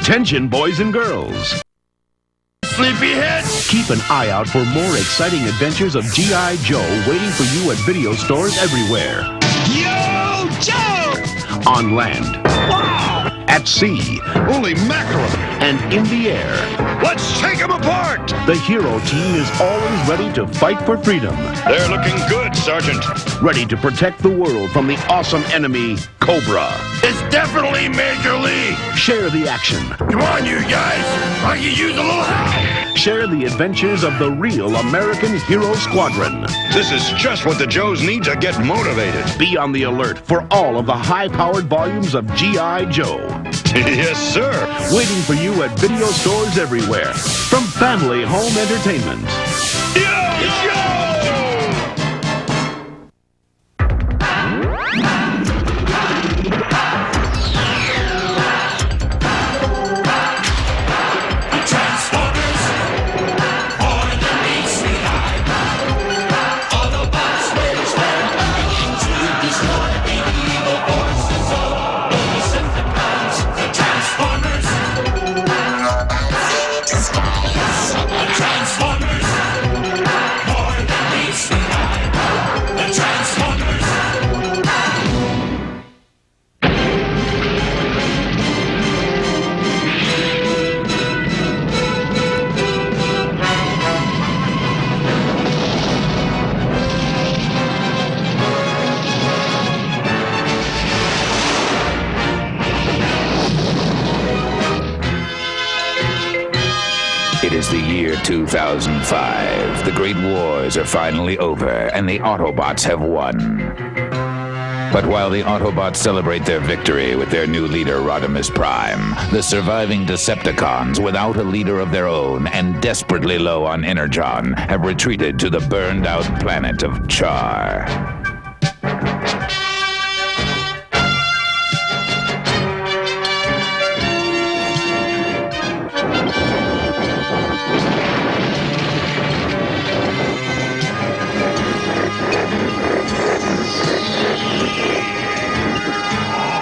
Attention, boys and girls. Sleepyhead! Keep an eye out for more exciting adventures of G.I. Joe waiting for you at video stores everywhere. Yo, Joe! On land. Wow! At sea. Holy mackerel! And in the air. Let's take them apart! The hero team is always ready to fight for freedom. They're looking good, Sergeant. Ready to protect the world from the awesome enemy, Cobra. It's definitely Major League! Share the action. Come on, you guys! I can use a little help! Share the adventures of the real American Hero Squadron. This is just what the Joes need to get motivated. Be on the alert for all of the high-powered volumes of G.I. Joe. Yes, sir. Waiting for you at video stores everywhere. From Family Home Entertainment. Yo, Joe! It is the year 2005. The Great Wars are finally over, and the Autobots have won. But while the Autobots celebrate their victory with their new leader, Rodimus Prime, the surviving Decepticons, without a leader of their own and desperately low on Energon, have retreated to the burned-out planet of Char.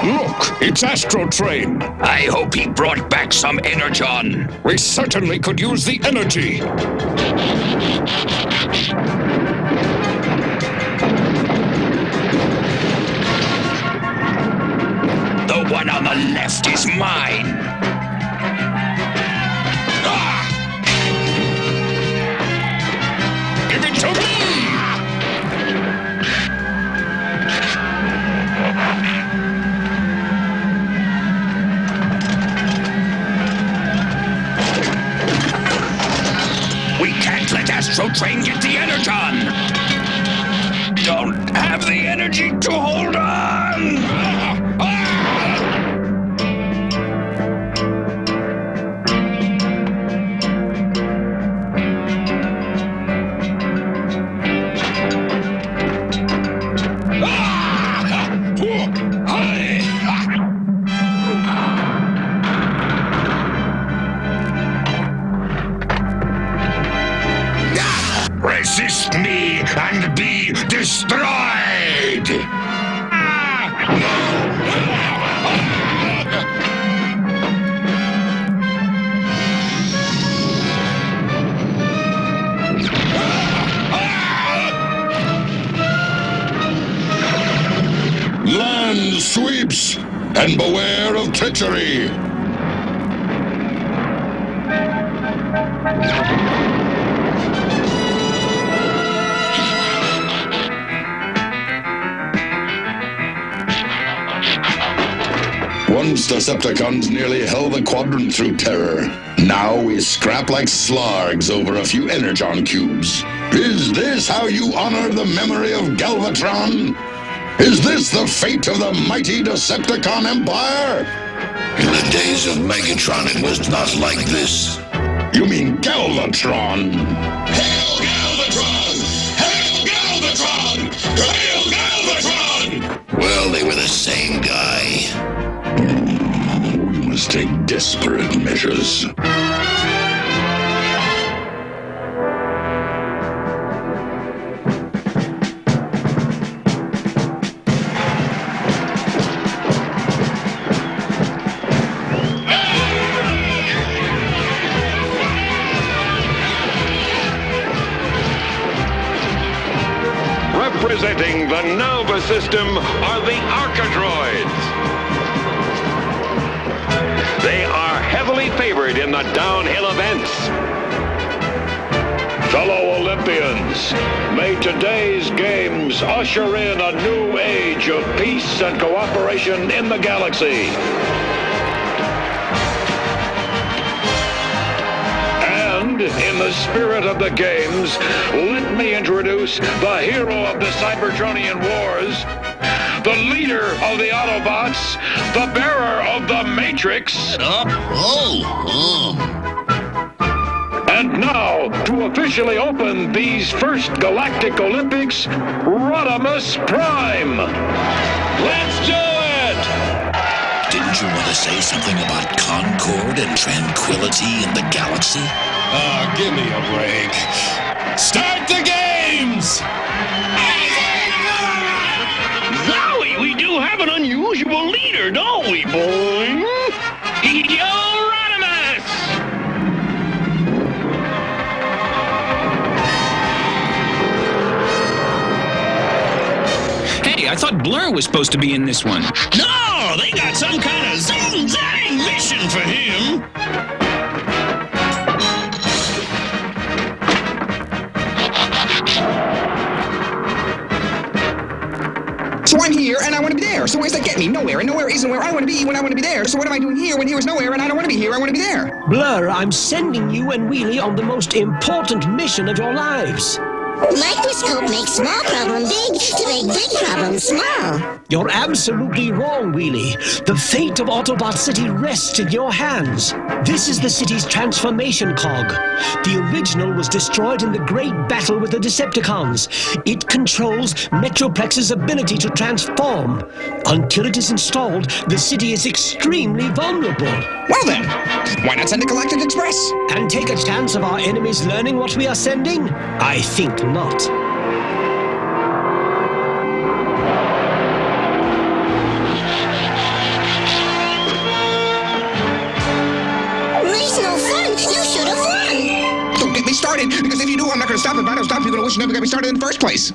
Look, it's Astro Train. I hope he brought back some Energon. We certainly could use the energy. The one on the left is mine. Ah! Give it to me! We can't let Astro Train get the Energon. Don't have the energy to hold on. Resist me and be destroyed! Land sweeps, and beware of treachery! Once Decepticons nearly held the quadrant through terror. Now we scrap like slargs over a few Energon cubes. Is this how you honor the memory of Galvatron? Is this the fate of the mighty Decepticon Empire? In the days of Megatron, it was not like this. You mean Galvatron? Hail Galvatron! Hail Galvatron! Hail Galvatron! Well, they were the same guy. We must take desperate measures. Representing the Nova system are the Archadroids. They are heavily favored in the downhill events. Fellow Olympians, may today's games usher in a new age of peace and cooperation in the galaxy. And in the spirit of the games, let me introduce the hero of the Cybertronian Wars, the leader of the Autobots, the bearer of the Matrix. And now, to officially open these first Galactic Olympics, Rodimus Prime. Let's do it! Didn't you want to say something about concord and tranquility in the galaxy? Give me a break. Start the games! Zowie, we do have an unusual leader, don't we, boy? Yo, Rodimus! Hey, I thought Blur was supposed to be in this one. No, they got some kind of zing-zang mission for him. So I'm here, and I want to be there. So where's that get me? Nowhere, and nowhere isn't where I want to be when I want to be there. So what am I doing here when here is nowhere, and I don't want to be here, I want to be there? Blur, I'm sending you and Wheelie on the most important mission of your lives. Microscope makes small problem big to make big problem small. You're absolutely wrong, Wheelie. The fate of Autobot City rests in your hands. This is the city's transformation cog. The original was destroyed in the great battle with the Decepticons. It controls Metroplex's ability to transform. Until it is installed, the city is extremely vulnerable. Well then, why not send a Galactic Express? And take a chance of our enemies learning what we are sending? I think not. Started, because if you do, I'm not going to stop. If I don't stop, you're going to wish you never got me started in the first place.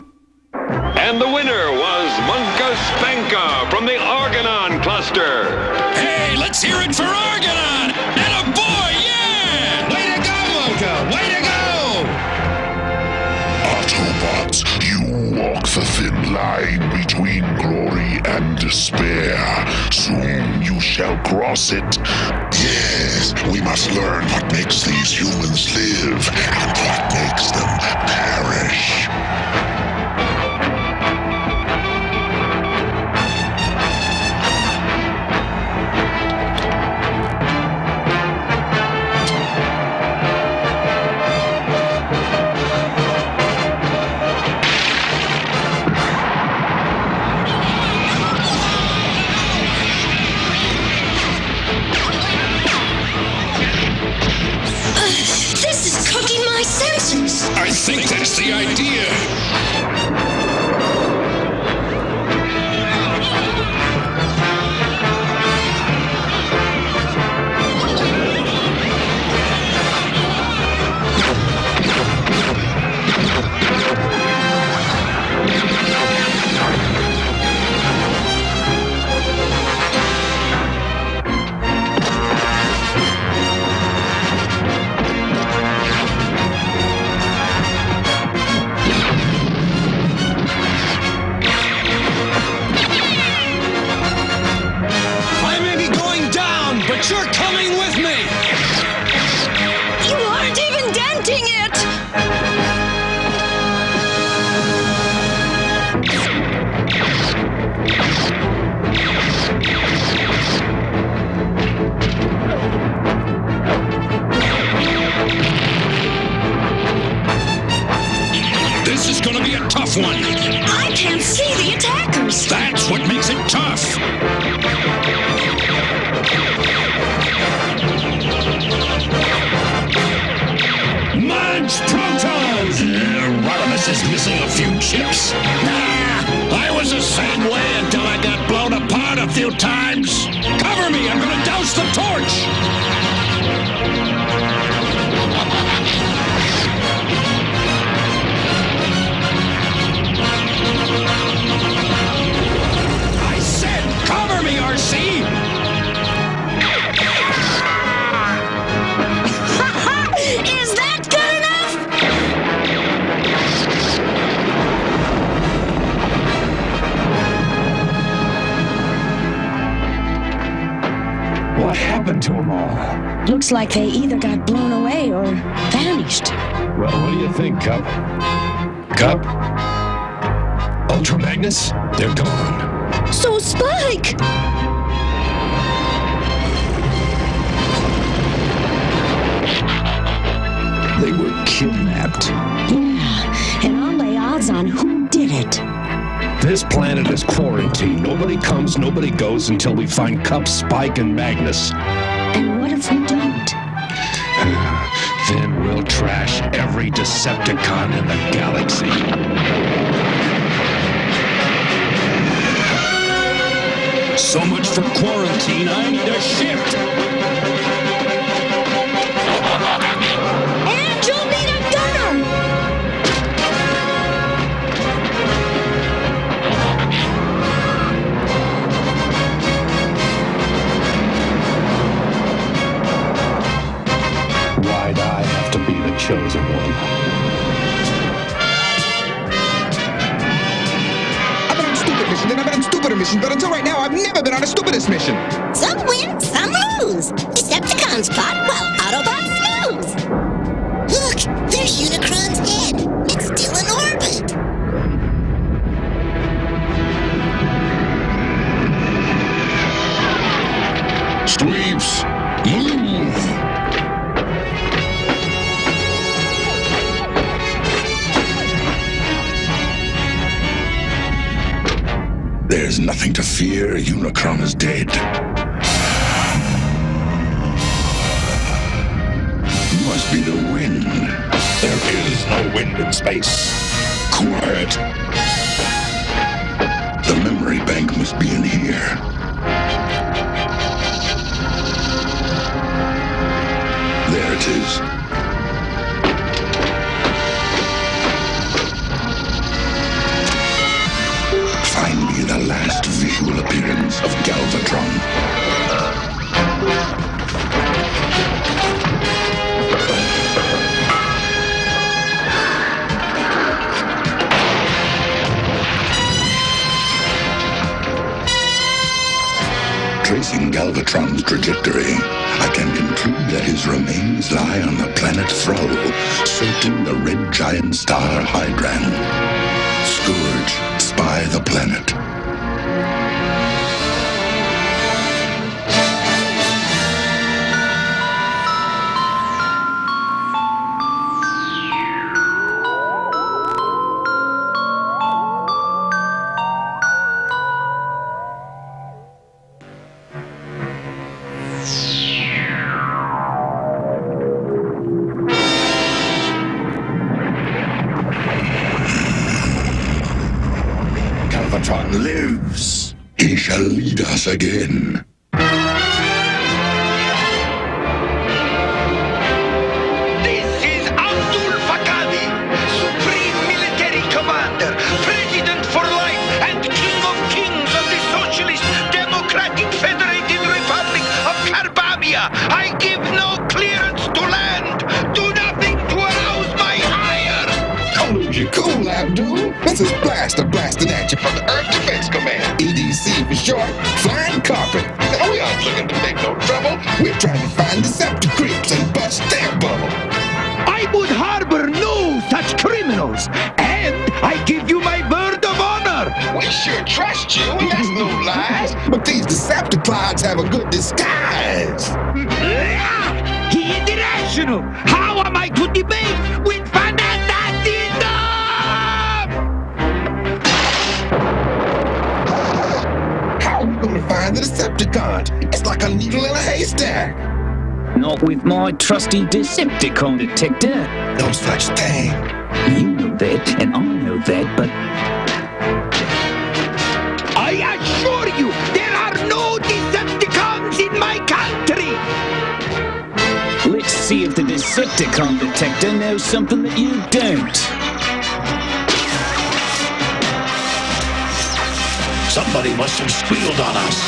And the winner was Munka Spanka from the Argonon cluster. Hey, let's hear it for Argonon! And a boy, yeah! Way to go, Munka! Way to go! Autobots, you walk the thin line between glory and despair. Soon you shall cross it. Yes, we must learn what makes these humans live and what makes them perish. I think that's the idea. You're coming with me! You aren't even denting it! This is gonna be a tough one. I can't see the attackers. That's what makes it tough. Munch protons! Rodimus is missing a few chips. Nah, I was the same way until I got blown apart a few times. Cover me, I'm gonna douse the torch! Looks like they either got blown away or vanished. Well, what do you think, Cup? Cup? Ultra Magnus? They're gone. So Spike! They were kidnapped. Yeah, and I'll lay odds on who did it. This planet is quarantined. Nobody comes, nobody goes until we find Cup, Spike, and Magnus. And what if we don't? Then we'll trash every Decepticon in the galaxy. So much for quarantine. I need a shift. And you'll need a gunner! Why'd I have to be the chosen one? I've been on stupid mission, then I've been on stupider mission, but until right now, I've never been on a stupidest mission. Some win, some lose. Decepticons fought while Autobots lose. Look, there's Unicron's head. It's still in orbit. Sweeps, move! There's nothing to fear. Unicron is dead. Must be the wind. There is no wind in space. Quiet. The memory bank must be in here. There it is. Find me the last visual appearance of Galvatron. Tracing Galvatron's trajectory, I can conclude that his remains lie on the planet Thro, circling the red giant star Hydran. Scourge, spy the planet. Galvatron lives. He shall lead us again. This is Abdul Fakadi, Supreme Military Commander, President for Life, and King of Kings of the Socialist Democratic Federated Republic of Carbamia. I give no clearance to land. Do nothing to arouse my ire. Don't lose your cool, Abdul. This is Blaster blasting at you from the Earth Defense Command. EDC for short, flying carpet. Now we aren't looking to make no trouble. We're trying to find Decepticreeps and bust their bubble. I would harbor no such criminals, and I give you my word of honor. We sure trust you, and that's no lies. But these Decepticons have a good disguise. He is irrational. How am I to debate with fanaticism? How are we gonna find the Decepticons? It's like a needle in a haystack. Not with my trusty Decepticon detector. No such thing. You know that, and I know that, but I assure you, there are no Decepticons in my country. let's see if the Decepticon detector knows something that you don't. Somebody must have squealed on us.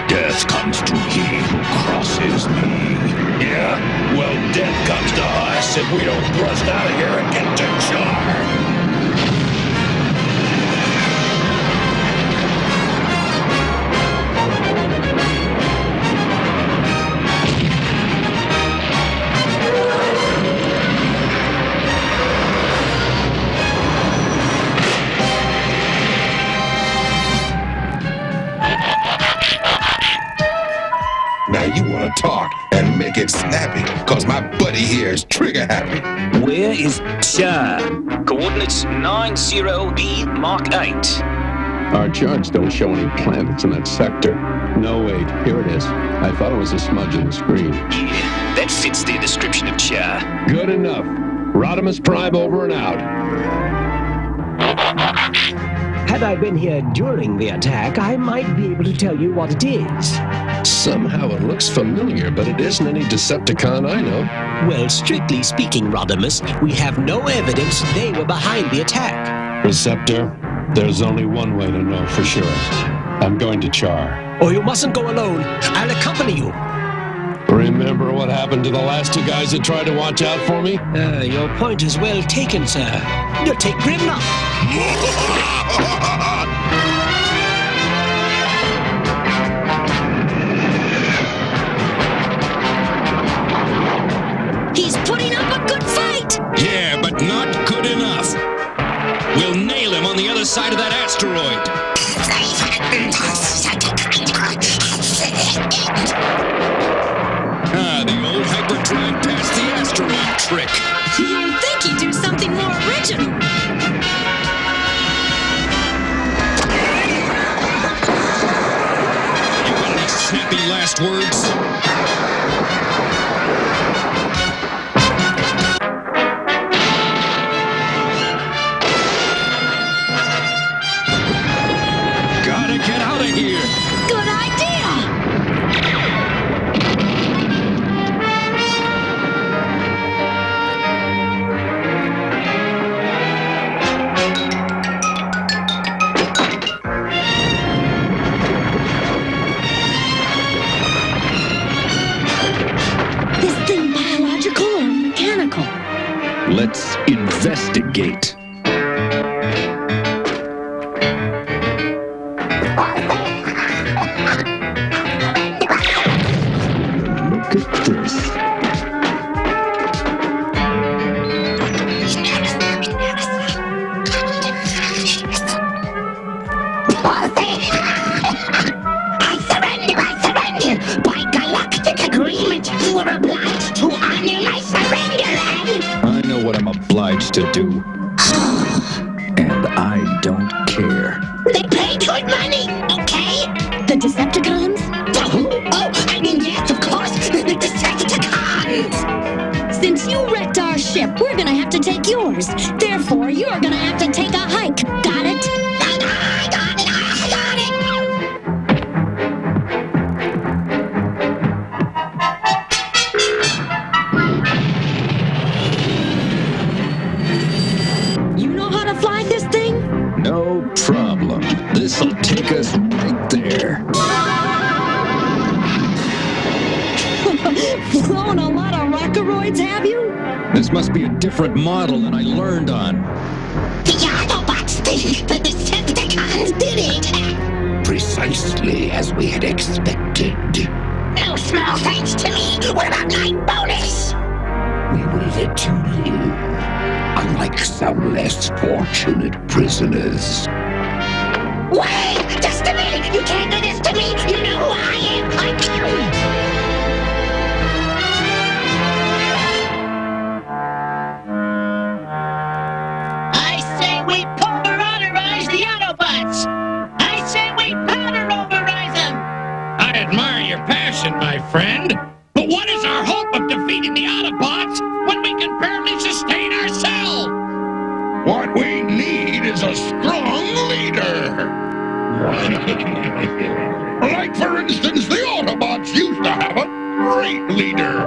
Death comes to he who crosses me. Yeah, well, death comes to us if we don't thrust out of here and get to Jar. gonna talk and make it snappy, cause my buddy here is trigger happy. Where is Char? Coordinates 90B Mark 8. Our charts don't show any planets in that sector. No, wait, here it is. I thought it was a smudge on the screen. Yeah, that fits the description of Char. Good enough. Rodimus Prime over and out. Had I been here during the attack, I might be able to tell you what it is. Somehow it looks familiar, but it isn't any Decepticon I know. Well, strictly speaking, Rodimus, we have no evidence they were behind the attack. Receptor, there's only one way to know for sure. I'm going to Char. Oh, you mustn't go alone. I'll accompany you. Remember what happened to the last two guys that tried to watch out for me? Your point is well taken, sir. You take Grimlock. He's putting up a good fight! Yeah, but not good enough. We'll nail him on the other side of that asteroid. The old hyperdrive past the asteroid trick. You'd think he'd do something more original. You got any snappy last words? Gotta get out of here. Good idea! This thing biological or mechanical? Let's investigate. Look at this. I surrender. By galactic agreement, you are obliged to honor my surrender. I know what I'm obliged to do. And I don't care. They pay good money, okay? The Decepticons? The who? Oh, I mean, yes, of course, the Decepticons. Since you wrecked our ship, we're gonna have to take yours. Therefore, you're gonna have to take a hike. Got it? I got it. You know how to fly this thing? No problem. This'll take us right there. Flown a lot of rockeroids, have you? This must be a different model than I learned on. The Autobots think the Decepticons did it. Precisely as we had expected. No small thanks to me. What about my bonus? We will let you live, unlike some less fortunate prisoners. Wait, just a minute. You can't do this to me. You know who I am. I say we pulverize the Autobots. I say we powder overize them. I admire your passion, my friend. But what is our hope of defeating the Autobots when we can barely sustain ourselves? What we need is a strong leader. Like, for instance, the Autobots used to have a great leader.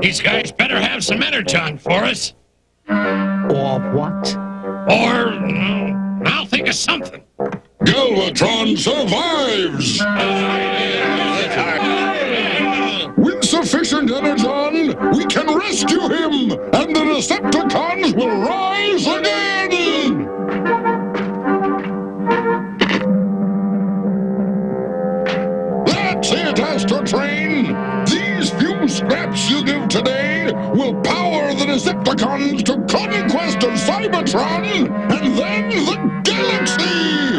These guys better have some energon for us. Or what? Or, I'll think of something. Galvatron survives! With sufficient energon, we can rescue him, and the Decepticons will rise again! That's it, Astrotrain! These few scraps you give today will power the Decepticons to conquest of Cybertron, and then the galaxy!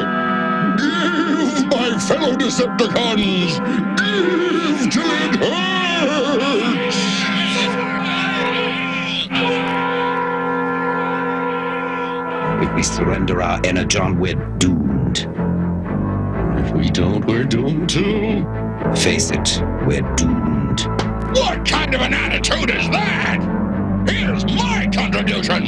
Give, my fellow Decepticons! Give till it hurts! If we surrender our energon, we're doomed. If we don't, we're doomed too. Face it, we're doomed. What kind of an attitude is that? Here's my contribution!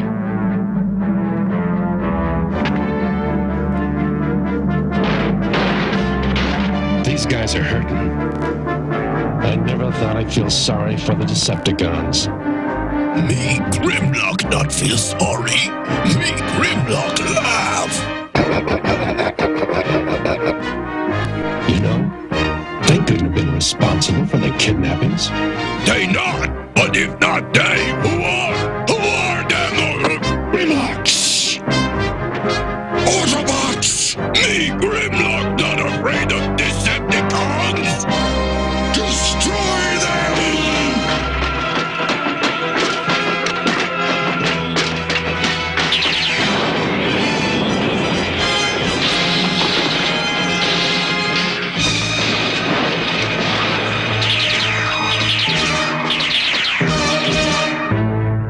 These guys are hurting. I never thought I'd feel sorry for the Decepticons. Me, Grimlock, not feel sorry. Me, Grimlock, laugh. You know, they couldn't have been responsible for the kidnappings. They not, but if not they, who are? Who are them? Relax. Autobots! Me, Grimlock, not afraid of Decepticons! Destroy them!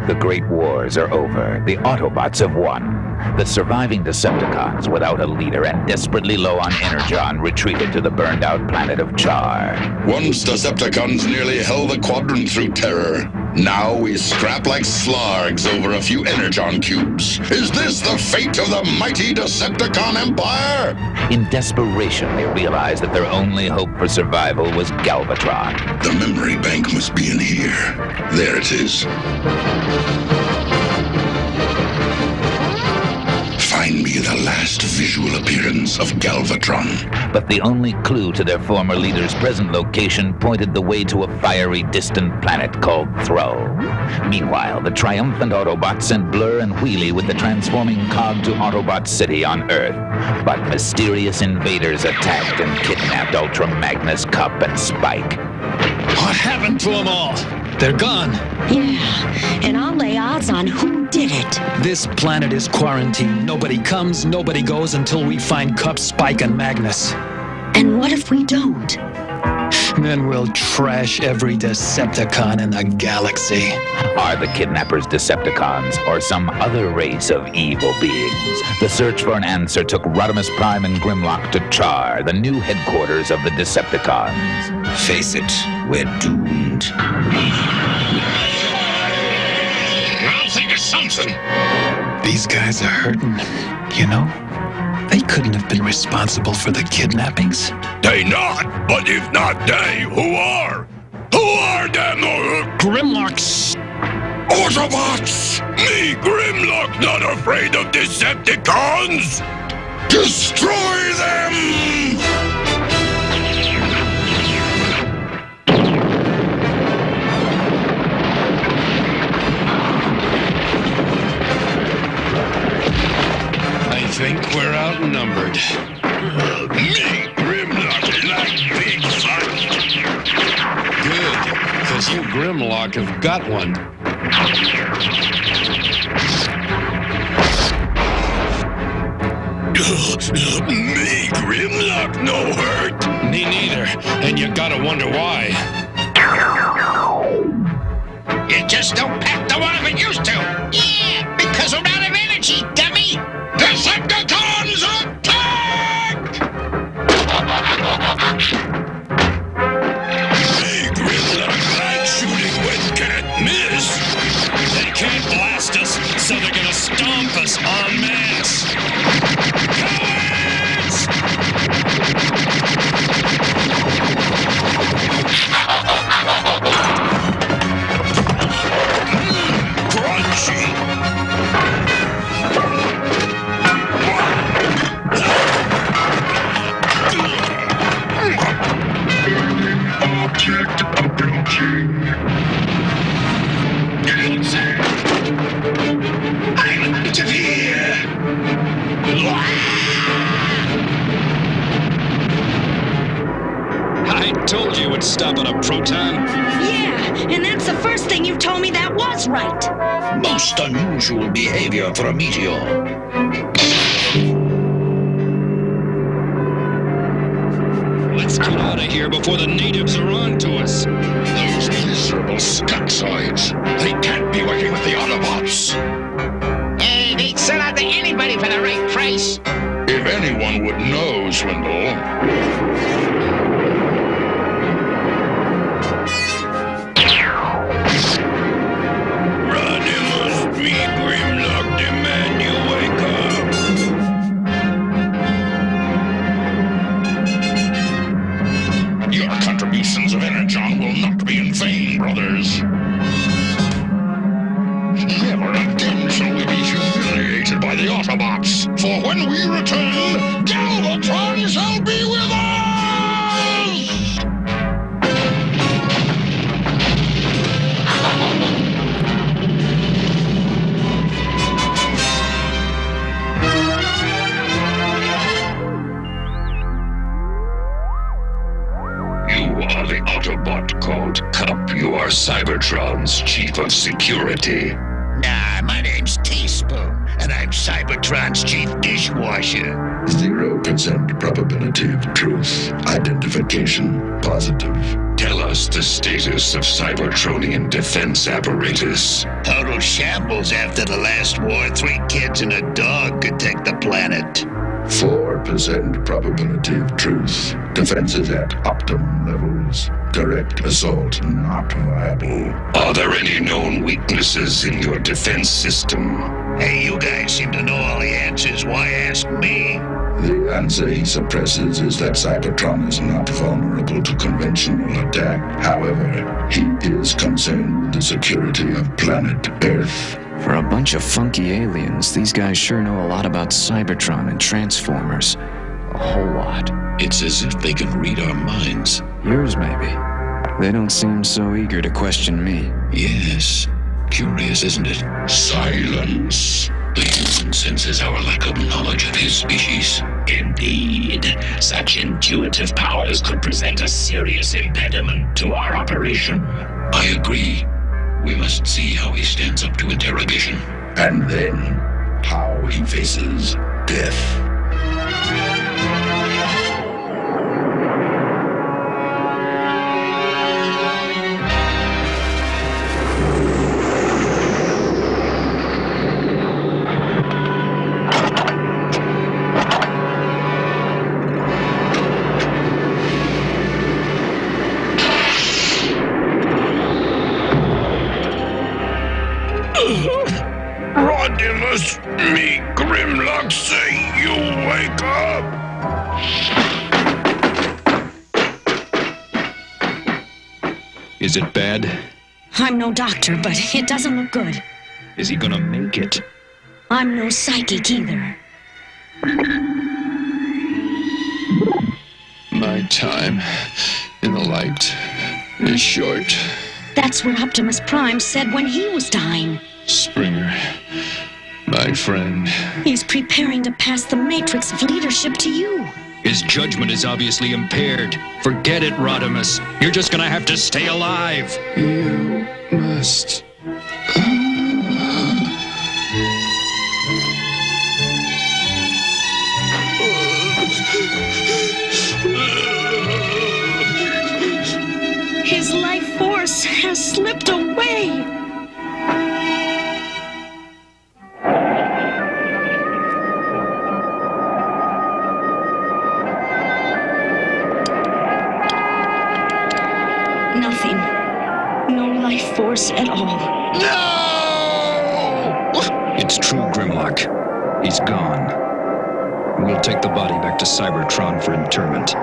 The Great Wars are over. The Autobots have won. The surviving Decepticons, without a leader and desperately low on energon, retreated to the burned-out planet of Char. Once Decepticons nearly held the quadrant through terror. Now we scrap like slargs over a few energon cubes. Is this the fate of the mighty Decepticon Empire? In desperation, they realized that their only hope for survival was Galvatron. The memory bank must be in here. There it is. Find me the last visual appearance of Galvatron. But the only clue to their former leader's present location pointed the way to a fiery, distant planet called Thro. Meanwhile, the triumphant Autobots sent Blur and Wheelie with the transforming cog to Autobot City on Earth. But mysterious invaders attacked and kidnapped Ultra Magnus, Cup, and Spike. What happened to them all? They're gone. Yeah, and I'll lay odds on who did it. This planet is quarantined. Nobody comes, nobody goes until we find Cup, Spike, and Magnus. And what if we don't? Then we'll trash every Decepticon in the galaxy. Are the kidnappers Decepticons or some other race of evil beings? The search for an answer took Rodimus Prime and Grimlock to Char, the new headquarters of the Decepticons. Face it, we're doomed. I'll think of something. These guys are hurting, you know? They couldn't have been responsible for the kidnappings. They not, but if not they, who are? Who are them? Grimlock's... Autobots! Me, Grimlock, not afraid of Decepticons! Destroy them! I think we're outnumbered. Me, Grimlock, like big fight. Good, because you Grimlock have got one. Me, Grimlock, no hurt. Me neither, and you gotta wonder why. You just don't pack the one it used to. Yeah, because we're out of energy, dummy. Decepticons attack! Me, Grimlock, like shooting when can't miss. They can't blast us, so they're gonna stomp us en masse. Cowards! Crunchy! Object approaching. I'm out of here! I told you it would stop on a proton. Yeah, and that's the first thing you told me that was right. Most unusual behavior for a meteor. of here before the natives are on to us. Those miserable scuxoids. They can't be working with the Autobots. Hey, they'd sell out to anybody for the right price. If anyone would know, Swindle. Rodimus, me, Grimlock, demand you wake up. Your contributions of Energon will not be in vain, brothers. Never again shall we be humiliated by the Autobots, for when we return, Galvatron shall be with us! You are the Autobot called Cup. You are Cybertron's chief of security. Nah, my name's Teaspoon, and I'm Cybertron's chief dishwasher. 0% probability of truth. Identification positive. Tell us the status of Cybertronian defense apparatus. Total shambles after the last war. 3 kids and a dog could take the planet. 4% probability of truth. Defenses at optimum levels. Direct assault not viable. Are there any known weaknesses in your defense system? Hey, you guys seem to know all the answers. Why ask me? The answer he suppresses is that Cybertron is not vulnerable to conventional attack. However, he is concerned with the security of planet Earth. For a bunch of funky aliens, these guys sure know a lot about Cybertron and Transformers. A whole lot. It's as if they can read our minds. Yours, maybe. They don't seem so eager to question me. Yes. Curious, isn't it? Silence. The human senses our lack of knowledge of his species. Indeed. Such intuitive powers could present a serious impediment to our operation. I agree. We must see how he stands up to interrogation. And then, how he faces death. Rodimus, me, Grimlock, say you wake up. Is it bad? I'm no doctor, but it doesn't look good. Is he gonna make it? I'm no psychic either. My time in the light is short. That's what Optimus Prime said when he was dying. Springer, my friend. He's preparing to pass the matrix of leadership to you. His judgment is obviously impaired. Forget it, Rodimus. You're just gonna have to stay alive. You must... His life force has slipped away. Nothing. No life force at all. No! It's true, Grimlock. He's gone. We'll take the body back to Cybertron for interment.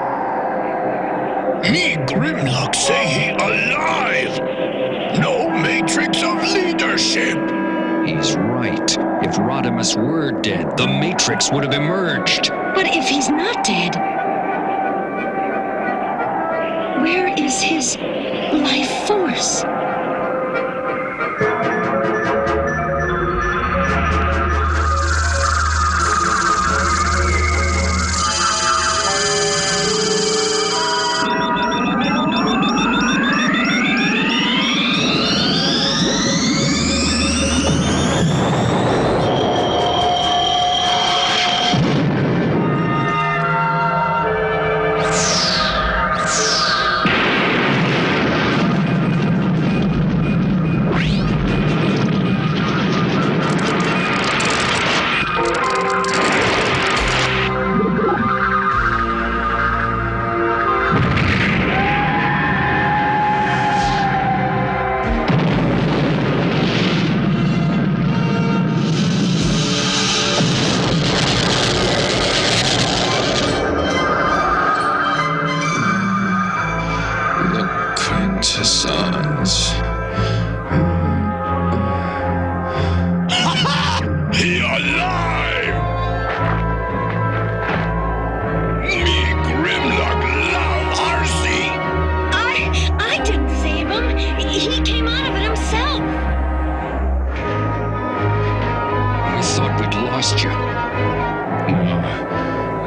Me, Grimlock, say he alive. No matrix of leadership. He's right. If Rodimus were dead, the Matrix would have emerged. But if he's not dead, where is his life force?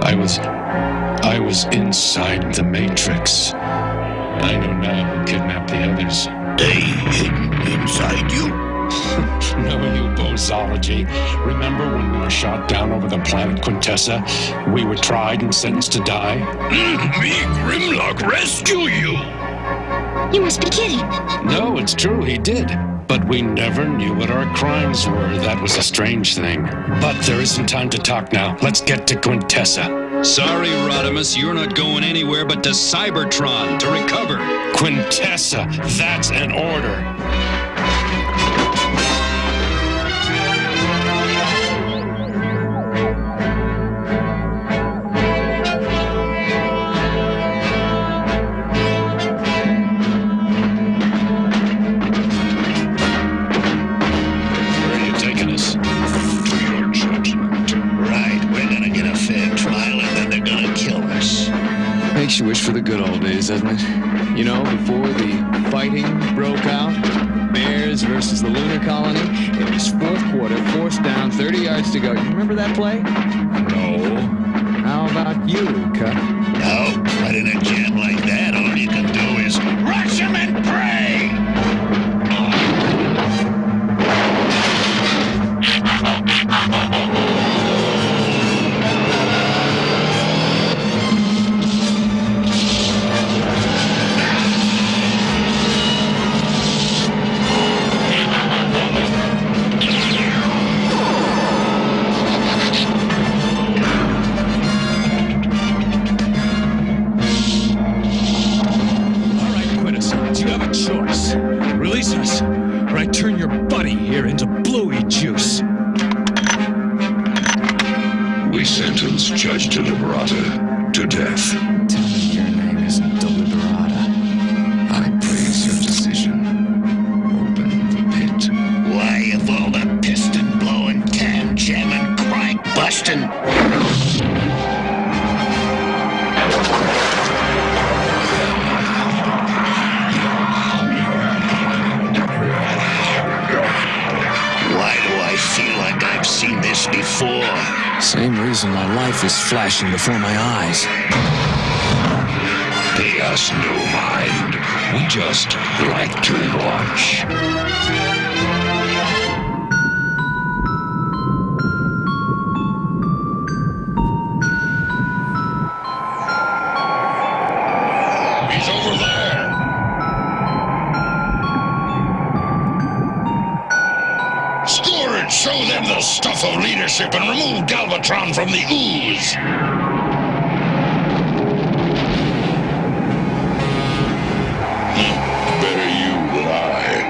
I was inside the Matrix. I know now who kidnapped the others. They hidden inside you? No, you bozology. Remember when we were shot down over the planet Quintessa? We were tried and sentenced to die? Me, Grimlock, rescue you! You must be kidding. No, it's true, he did. But we never knew what our crimes were. That was a strange thing. But there isn't time to talk now. Let's get to Quintessa. Sorry, Rodimus, you're not going anywhere but to Cybertron to recover. Quintessa, that's an order. Makes you wish for the good old days, doesn't it? You know, before the fighting broke out, Bears versus the Lunar Colony, it was fourth quarter, fourth down, 30 yards to go. You remember that play? No. How about you, Cup? No, but in a jam like that, all you can do is rush him and pray! Release us, or I turn your buddy here into bluey juice. We sentence Judge Deliberata to death. Tell me your name isn't Deliberata. I praise your decision. Open the pit. Why, of all the piston-blowing, can-jamming, crank-busting... I've seen this before. Same reason my life is flashing before my eyes. Pay us no mind. We just like to watch. He's over there. Scourge, show them the stuff of leadership and remove Galvatron from the ooze. Better you than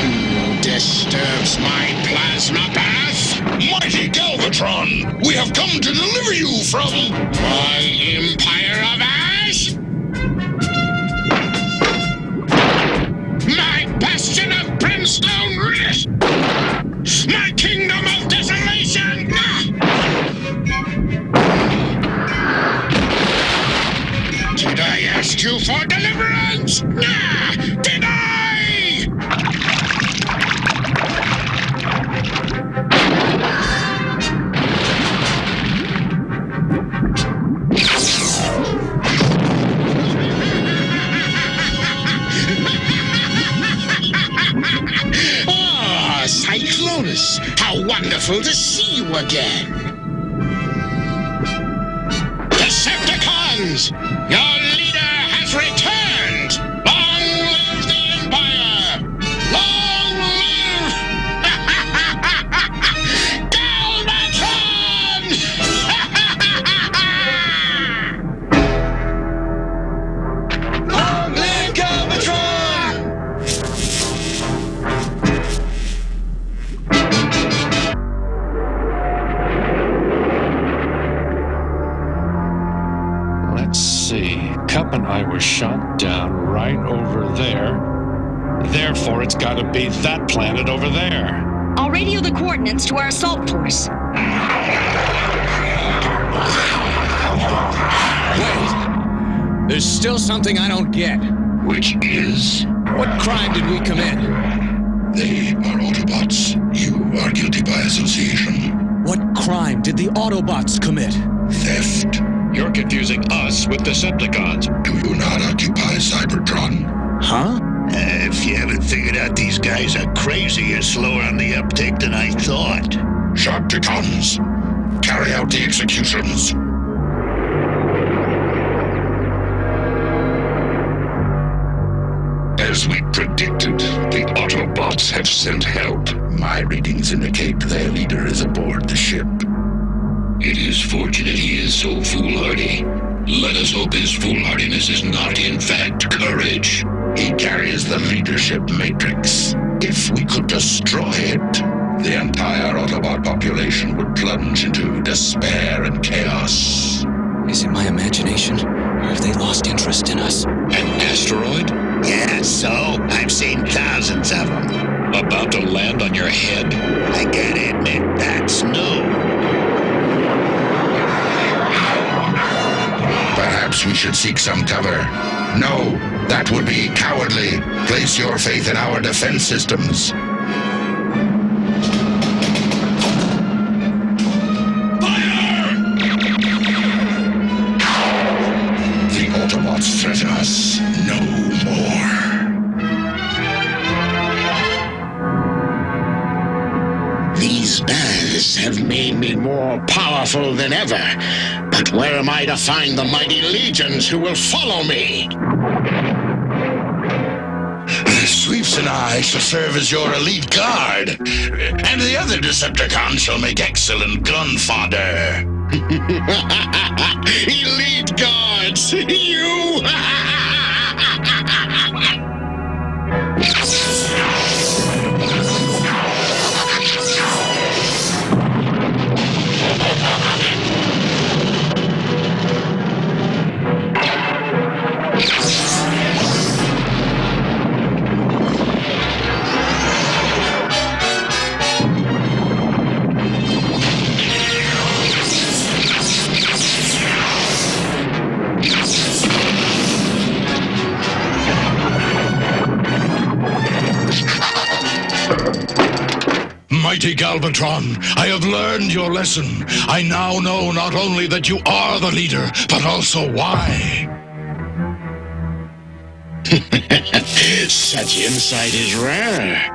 Who disturbs my plasma path? Mighty Galvatron, we have come to deliver you from... My Empire of Ash? My bastion of brimstone wrist! My kingdom of desolation! Did I ask you for deliverance? Did I? Cyclonus, how wonderful to see you again! Decepticons, your leader has returned! Long live the Empire! Long live... Galvatron! Long live Galvatron! Let's see. Cup and I were shot down right over there. Therefore, it's got to be that planet over there. I'll radio the coordinates to our assault force. Wait! There's still something I don't get. Which is? What crime did we commit? They are Autobots. You are guilty by association. What crime did the Autobots commit? Theft. You're confusing us with Decepticons. Do you not occupy Cybertron? Huh? If you haven't figured out these guys are crazy and slower on the uptake than I thought. Sharpticons, carry out the executions. As we predicted, the Autobots have sent help. My readings indicate their leader is aboard the ship. It is fortunate he is so foolhardy. Let us hope his foolhardiness is not in fact courage. He carries the leadership matrix. If we could destroy it, the entire Autobot population would plunge into despair and chaos. Is it my imagination, or have they lost interest in us? An asteroid? Yeah, so? I've seen thousands of them. About to land on your head? I gotta admit, that's new. Perhaps we should seek some cover. No, that would be cowardly. Place your faith in our defense systems. Fire! The Autobots threaten us no more. These bells have made me more powerful than ever. But where am I to find the mighty legions who will follow me? Sweeps and I shall serve as your elite guard, and the other Decepticons shall make excellent gun fodder. Elite guards, you! Mighty Galvatron, I have learned your lesson. I now know not only that you are the leader, but also why. Such insight is rare.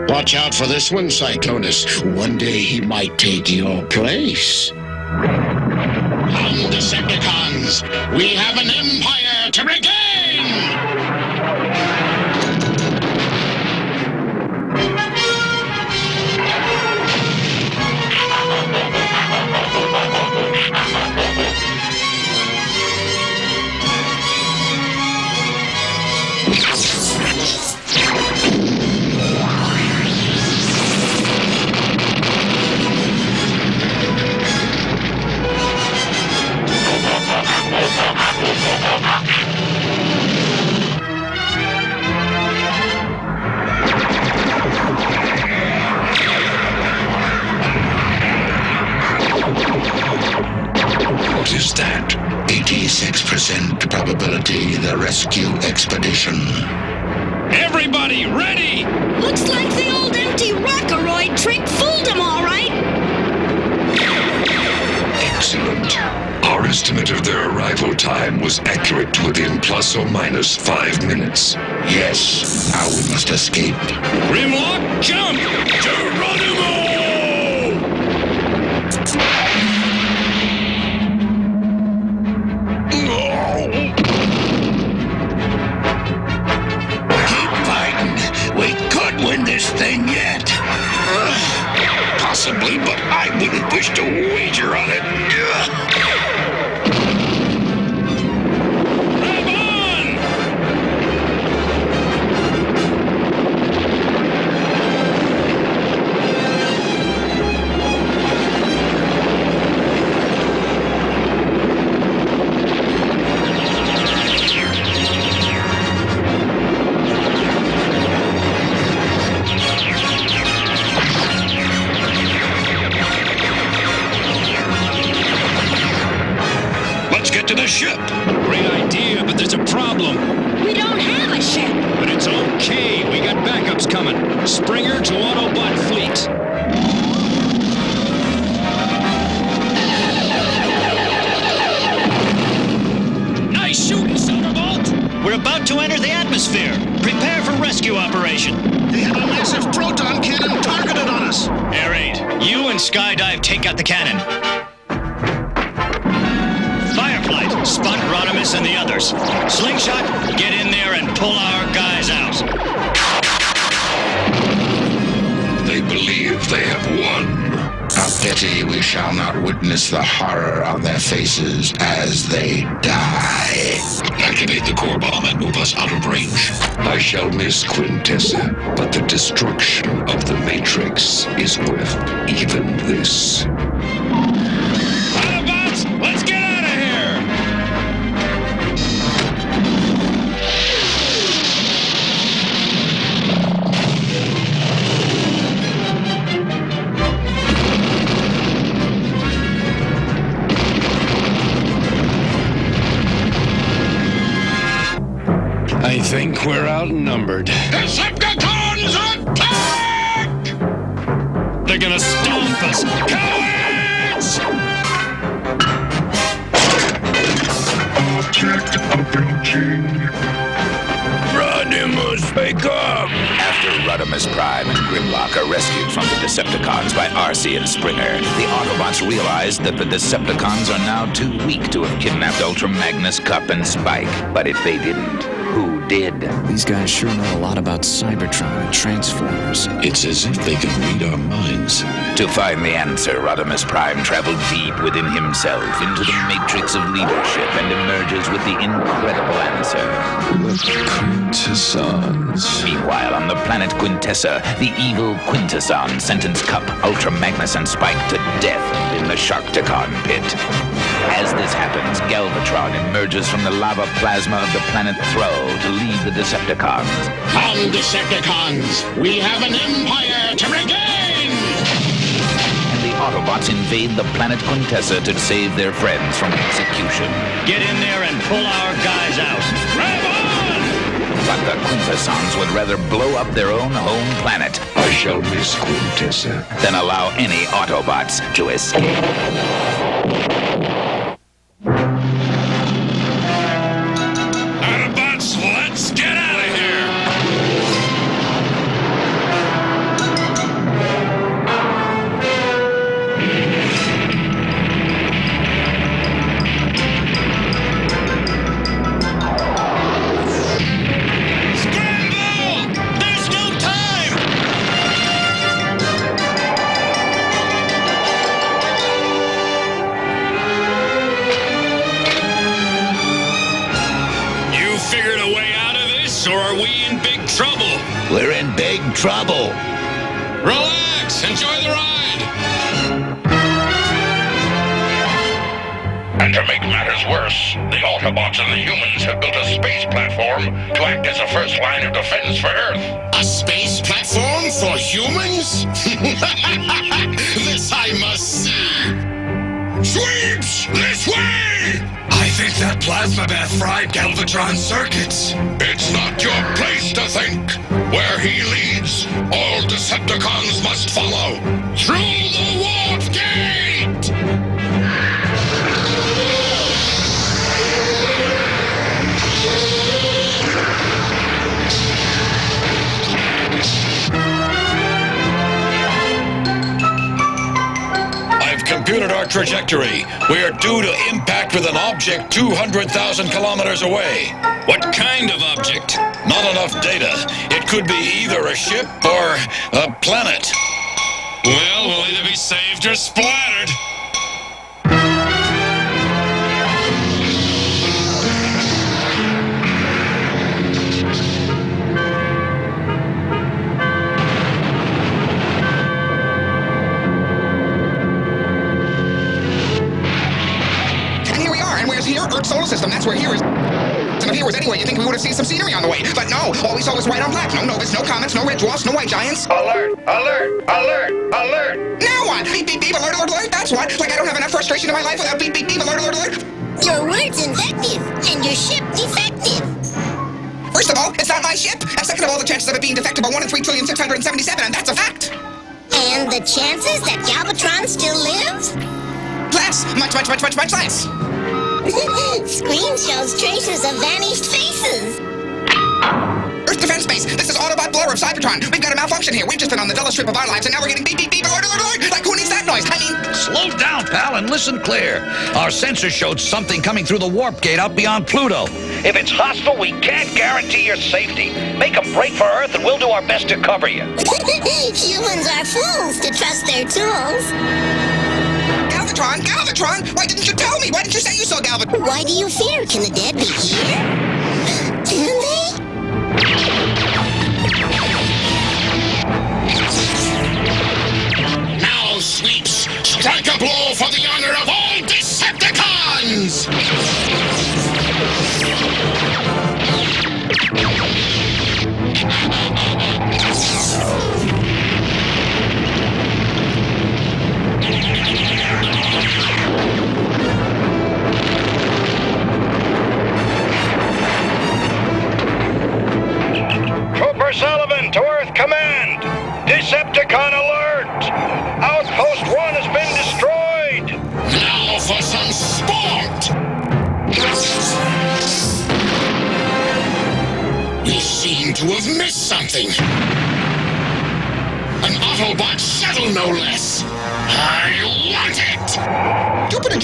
Watch out for this one, Cyclonus. One day he might take your place. Come, Decepticons! We have an empire to regain! What is that? 86% probability the rescue expedition. Everybody ready! Looks like the old empty Rockaroid trick fooled him all right. Excellent. Our estimate of their arrival time was accurate to within plus or minus 5 minutes. Yes, now we must escape. Grimlock, jump! Geronimo! Keep fighting. We could win this thing yet. Possibly, but I wouldn't wish to wager on it. Grab on! got backups coming. Springer to Autobot fleet. Nice shooting, Thunderbolt! We're about to enter the atmosphere. Prepare for rescue operation. They have a massive proton cannon targeted on us. Air Raid, you and Skydive take out the cannon. Fireflight, spot Rodimus and the others. Slingshot, get in there and pull our guys out. They believe they have won. A pity we shall not witness the horror on their faces as they die. Activate the core bomb and move us out of range. I shall miss Quintessa, but the destruction of the Matrix is worth even this. Autobots, let's get out of here! I think we're outnumbered. Decepticons attack! They're gonna stomp us. Cowards! Object approaching. Rodimus, wake up! After Rodimus Prime and Grimlock are rescued from the Decepticons by Arcee and Springer, the Autobots realize that the Decepticons are now too weak to have kidnapped Ultra Magnus, Cup, and Spike. But if they didn't, who did? These guys sure know a lot about Cybertron and Transformers. It's as if they can read our minds. To find the answer, Rodimus Prime traveled deep within himself into the matrix of leadership and emerges with the incredible answer. The Quintessons. Meanwhile, on the planet Quintessa, the evil Quintesson sentenced Cup, Ultra Magnus, and Spike to death in the Sharkticon pit. As this happens, Galvatron emerges from the lava plasma of the planet Throw to lead the Decepticons. Come, Decepticons! We have an empire to regain! And the Autobots invade the planet Quintessa to save their friends from execution. Get in there and pull our guys out. Rev on! But the Quintessons would rather blow up their own home planet I shall miss Quintessa. than allow any Autobots to escape. Autobots, let's get out of here! Scramble! There's no time! You figured a way out of this, or are we in big trouble? We're in big trouble. Relax, enjoy the ride! And to make matters worse, the Autobots and the humans have built a space platform to act as a first line of defense for Earth. A space platform for humans? This I must see. Sweeps! This way! I think that plasma bath fried Galvatron's circuits. It's not your place to think. Where he leads, all Decepticons must follow. Through the warp gate! I've computed our trajectory. We are due to impact with an object 200,000 kilometers away. What kind of object? Not enough data. It could be either a ship or a planet. Well, we'll either be saved or splattered. And here we are, and where's here? Earth solar system, that's where here is. And if here was anywhere, you think we would have seen some scenery on the way. But no, all we saw was white on black. No Novas, no comets, no red dwarfs, no white giants. Alert! Alert! Alert! Alert! Now what? Beep, beep, beep, alert, alert, alert. That's what. Like I don't have enough frustration in my life without beep, beep, beep, alert, alert, alert. Your word's invective, and your ship defective. For First of all, it's not my ship. And second of all, the chances of it being defective are 1 in 3,677,000, and that's a fact. And the chances that Galvatron still lives? Less. Much less. Screen shows traces of vanished faces. Earth Defense Base, this is Autobot Blower of Cybertron. We've got a malfunction here. We've just been on the dullest trip of our lives, and now we're getting beep, beep, beep, alert, alert, alert. Like, who needs that noise? I mean... Slow down, pal, and listen clear. Our sensors showed something coming through the warp gate out beyond Pluto. If it's hostile, we can't guarantee your safety. Make a break for Earth, and we'll do our best to cover you. Humans are fools to trust their tools. Galvatron! Why didn't you tell me? Why didn't you say you saw Galvatron? Why do you fear? Can the dead be here? Can they? Now, Sweeps, strike a blow for the honor of all Decepticons! Trooper Sullivan to Earth Command! Decepticon alert! Outpost 1 has been destroyed! Now for some sport! We seem to have missed something. An Autobot shuttle, no less. I want it! Jupiter!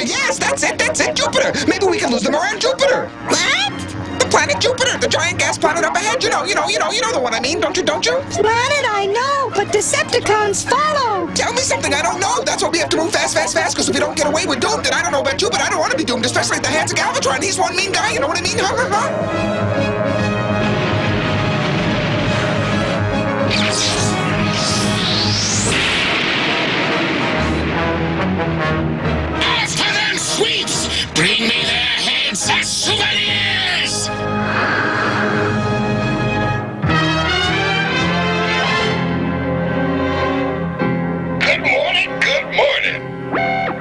Yes, that's it, Jupiter! Maybe we can lose them around Jupiter! What? The planet Jupiter, the giant gas planet up ahead. You know the one I mean, don't you? Planet I know, but Decepticons follow. Tell me something I don't know. That's why we have to move fast, because if we don't get away, we're doomed. And I don't know about you, but I don't want to be doomed, especially at the hands of Galvatron. He's one mean guy, you know what I mean? After them, Sweeps! Bring me their heads as souvenirs! Good morning.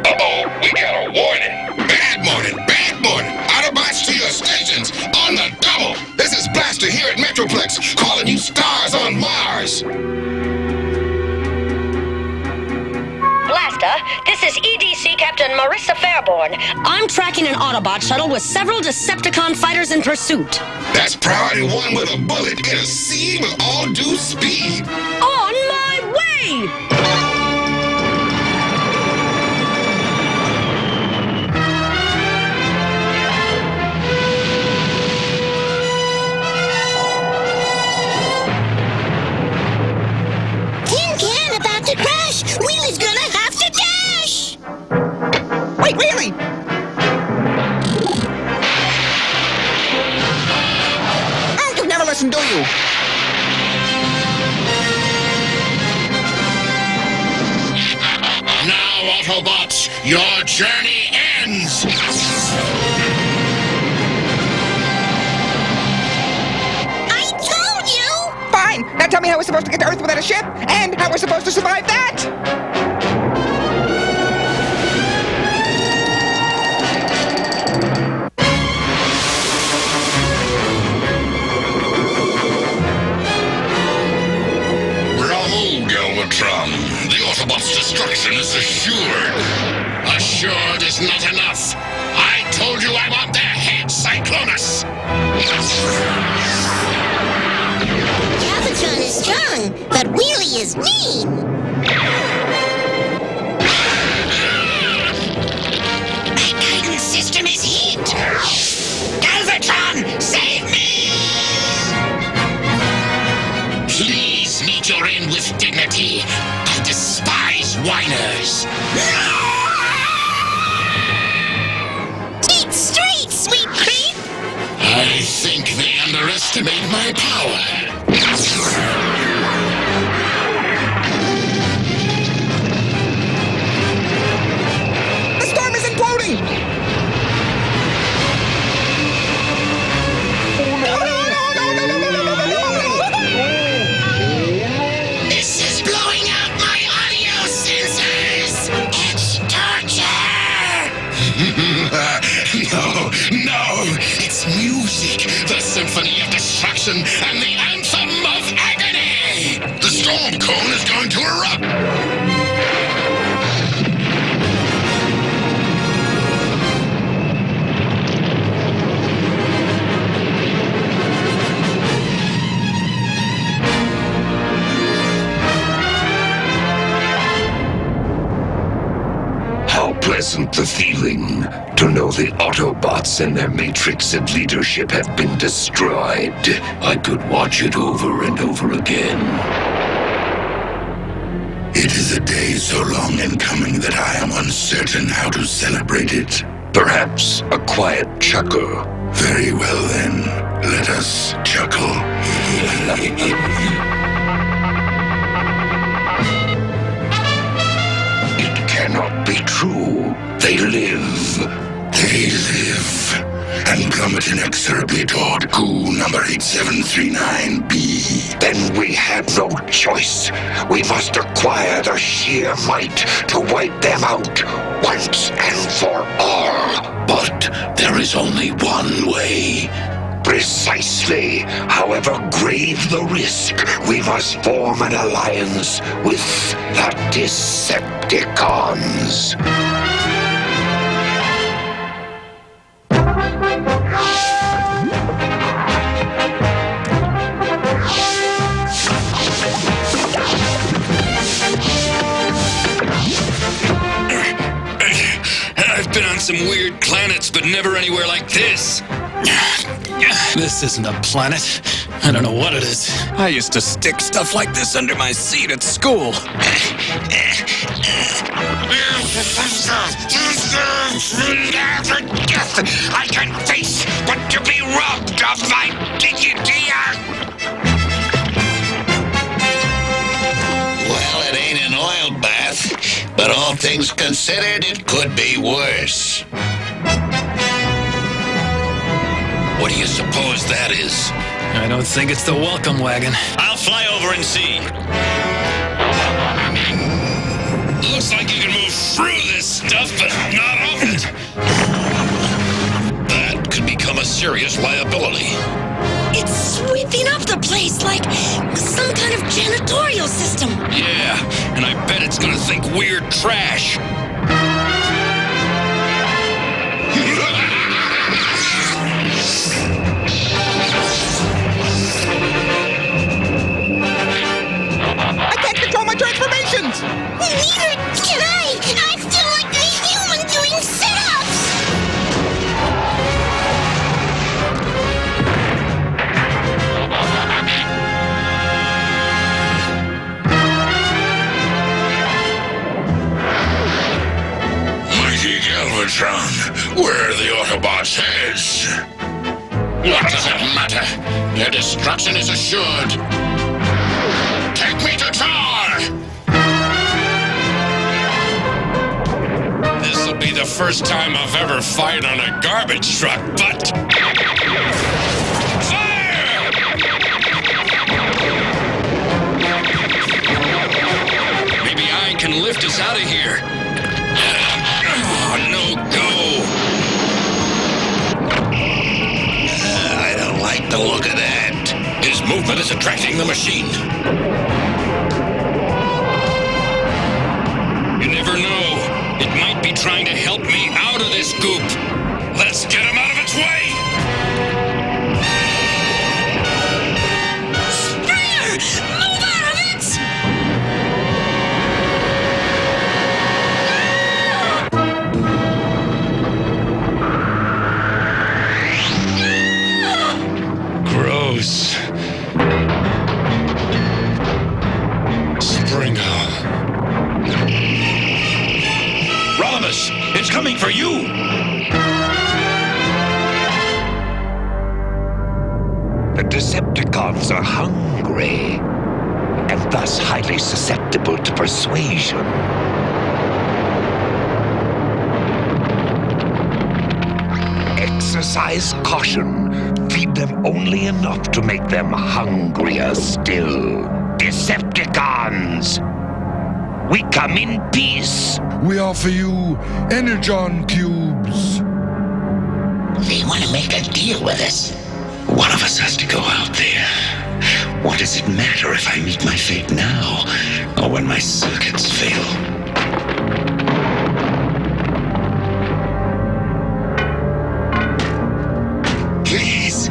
Uh-oh, we got a warning. Bad morning. Autobots to your stations on the double. This is Blaster here at Metroplex, calling you stars on Mars. Blaster, this is EDC Captain Marissa Fairborn. I'm tracking an Autobot shuttle with several Decepticon fighters in pursuit. That's priority 1 with a bullet in a sea with all due speed. On my way! Tin Can about to crash! Wheelie's gonna have to dash! Wait, Wheelie! Oh, you never listen, do you? Now, Autobots, your journey ends! I told you! Fine! Now tell me how we're supposed to get to Earth without a ship, and how we're supposed to survive that! Bravo, Galvatron. The Autobots' destruction is assured. Assured is not enough. I told you I want their head, Cyclonus! Galvatron is strong, but Wheelie is mean! My guidance system is heat! Galvatron, save me! Please meet your end with dignity. I despise whiners. Eat straight, sweet creep! I think they underestimate my power. The storm is imploding! This is blowing out my audio sensors. It's torture. No, it's music. The symphony listen and the anthem of agony! The storm cone is going to erupt! How pleasant the feeling to know the Autobots and their Matrix and leadership have been destroyed. I could watch it over and over again. It is a day so long in coming that I am uncertain how to celebrate it. Perhaps a quiet chuckle. Very well then, let us chuckle. It cannot be true. They live. They live. And plummet inexorably toward goo number 8739B. Then we have no choice. We must acquire the sheer might to wipe them out once and for all. But there is only one way. Precisely. However grave the risk, we must form an alliance with the Decepticons. I've been on some weird planets, but never anywhere like this. This isn't a planet. I don't know what it is. I used to stick stuff like this under my seat at school. Death I can face, but to be robbed of my dignity. Well, it ain't an oil bath, but all things considered, it could be worse. What do you suppose that is? I don't think it's the welcome wagon. I'll fly over and see. Looks like you can move through this stuff, but not off it. That could become a serious liability. It's sweeping up the place like some kind of janitorial system. Yeah, and I bet it's gonna think weird trash. I can't control my transformations! Neither can I! I feel like a human doing sit-ups! Mighty Galvatron, where are the Autobots' heads? What does it matter? Their destruction is assured. Take me to Tar! This'll be the first time I've ever fired on a garbage truck, but... Fire! Maybe I can lift us out of here. Oh, no go. I don't like the look of that. His movement is attracting the machine. You never know. It might be trying to help me out of this goop. Let's get him out of its way! Springer! Move out of it! Gross. Springer. Rodimus, it's coming for you! The Decepticons are hungry, and thus highly susceptible to persuasion. Exercise caution. Feed them only enough to make them hungrier still. Decepticons! We come in peace. We offer you Energon cubes. They want to make a deal with us. One of us has to go out there What does it matter if I meet my fate now, or when my circuits fail? Please,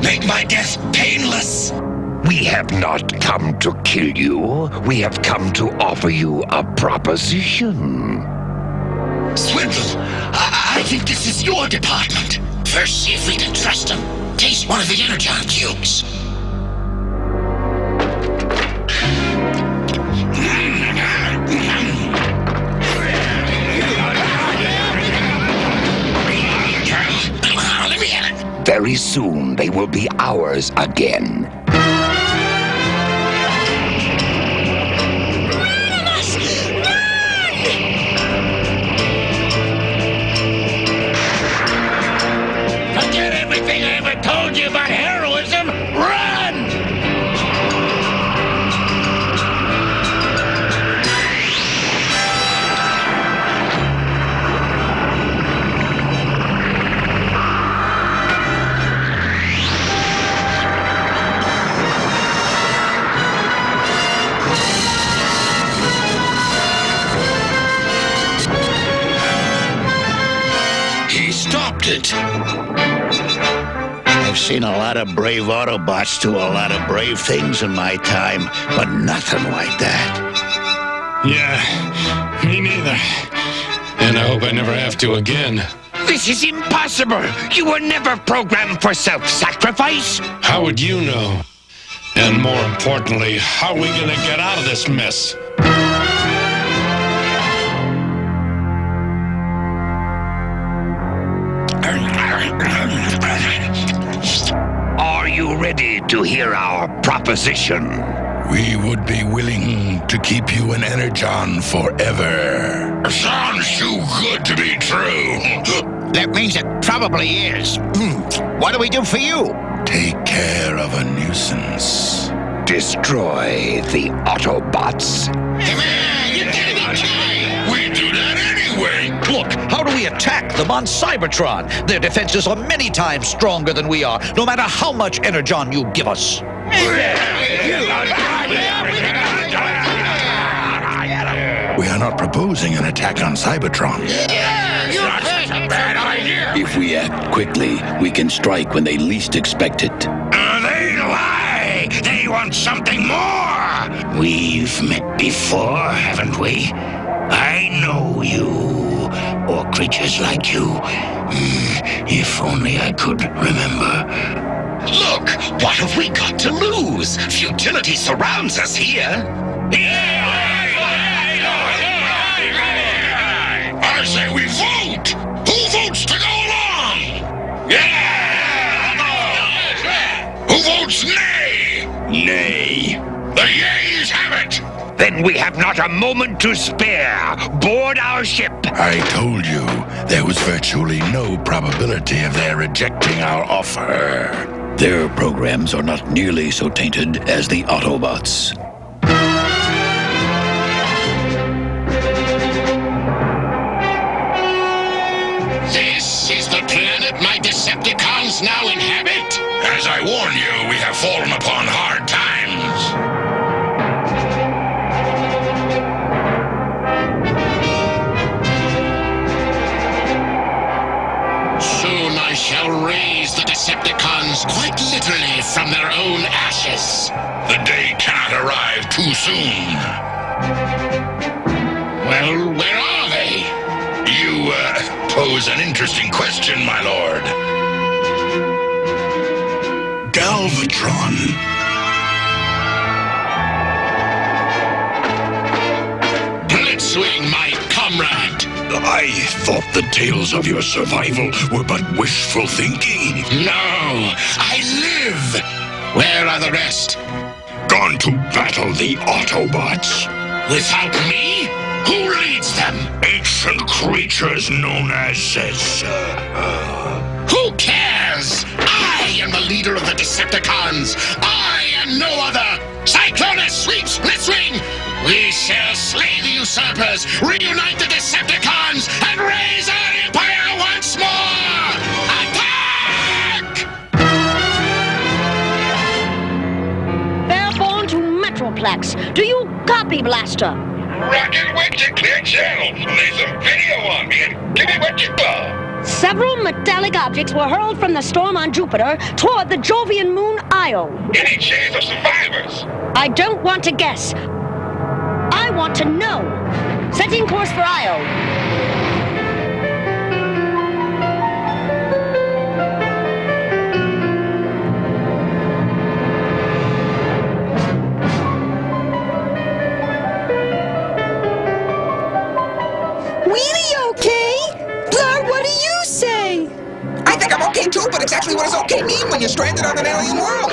make my death painless. We have not come to kill you. We have come to offer you a proposition. Swindle, I think this is your department. First, see if we can trust him. Taste one of the Energon cubes. Let me at it. Very soon, they will be ours again. Forget everything I ever told you about heroism. Run! He stopped it. I've seen a lot of brave Autobots do a lot of brave things in my time, but nothing like that. Yeah, me neither. And I hope I never have to again. This is impossible! You were never programmed for self-sacrifice! How would you know? And more importantly, how are we gonna get out of this mess? Are you ready to hear our proposition? We would be willing to keep you an Energon forever. Sounds too good to be true. That means it probably is. What do we do for you? Take care of a nuisance. Destroy the Autobots. Hey man, you're getting me kidding! We do that anyway. Look, how do we attack them on Cybertron? Their defenses are many times stronger than we are, no matter how much Energon you give us. We are not proposing an attack on Cybertron. That's a bad idea! If we act quickly, we can strike when they least expect it. They lie! They want something more! We've met before, haven't we? I know you, or creatures like you. If only I could remember. Look, what have we got to lose? Futility surrounds us here. I say we vote. Who votes to go along? Who votes nay? Nay. The yeas have it. Then we have not a moment to spare. Board our ship. I told you there was virtually no probability of their rejecting our offer. Their programs are not nearly so tainted as the Autobots. This is the planet my Decepticons now inhabit? As I warned you, we have fallen upon hard times. Soon I shall raise the Decepticons quite literally from their own ashes. The day cannot arrive too soon. Well, where are they? You, pose an interesting question, my lord. Galvatron. Blitzwing, my comrade. I thought the tales of your survival were but wishful thinking. No, I live. Where are the rest? Gone to battle the Autobots. Without me? Who leads them? Ancient creatures known as... Who cares? I am the leader of the Decepticons. I am no other. Cyclonus sweeps Blitzwing. We shall slay the usurpers, reunite the Decepticons, and raise our empire once more! Attack! complex. Do you copy, Blaster? Rocket, wait to clear channel. Lay some video on me and give me what you got. Several metallic objects were hurled from the storm on Jupiter toward the Jovian moon Io. Any chance of survivors? I don't want to guess. I want to know. Setting course for Io. Wheelie okay? Blar, what do you say? I think I'm okay too, but exactly what does okay mean when you're stranded on an alien world?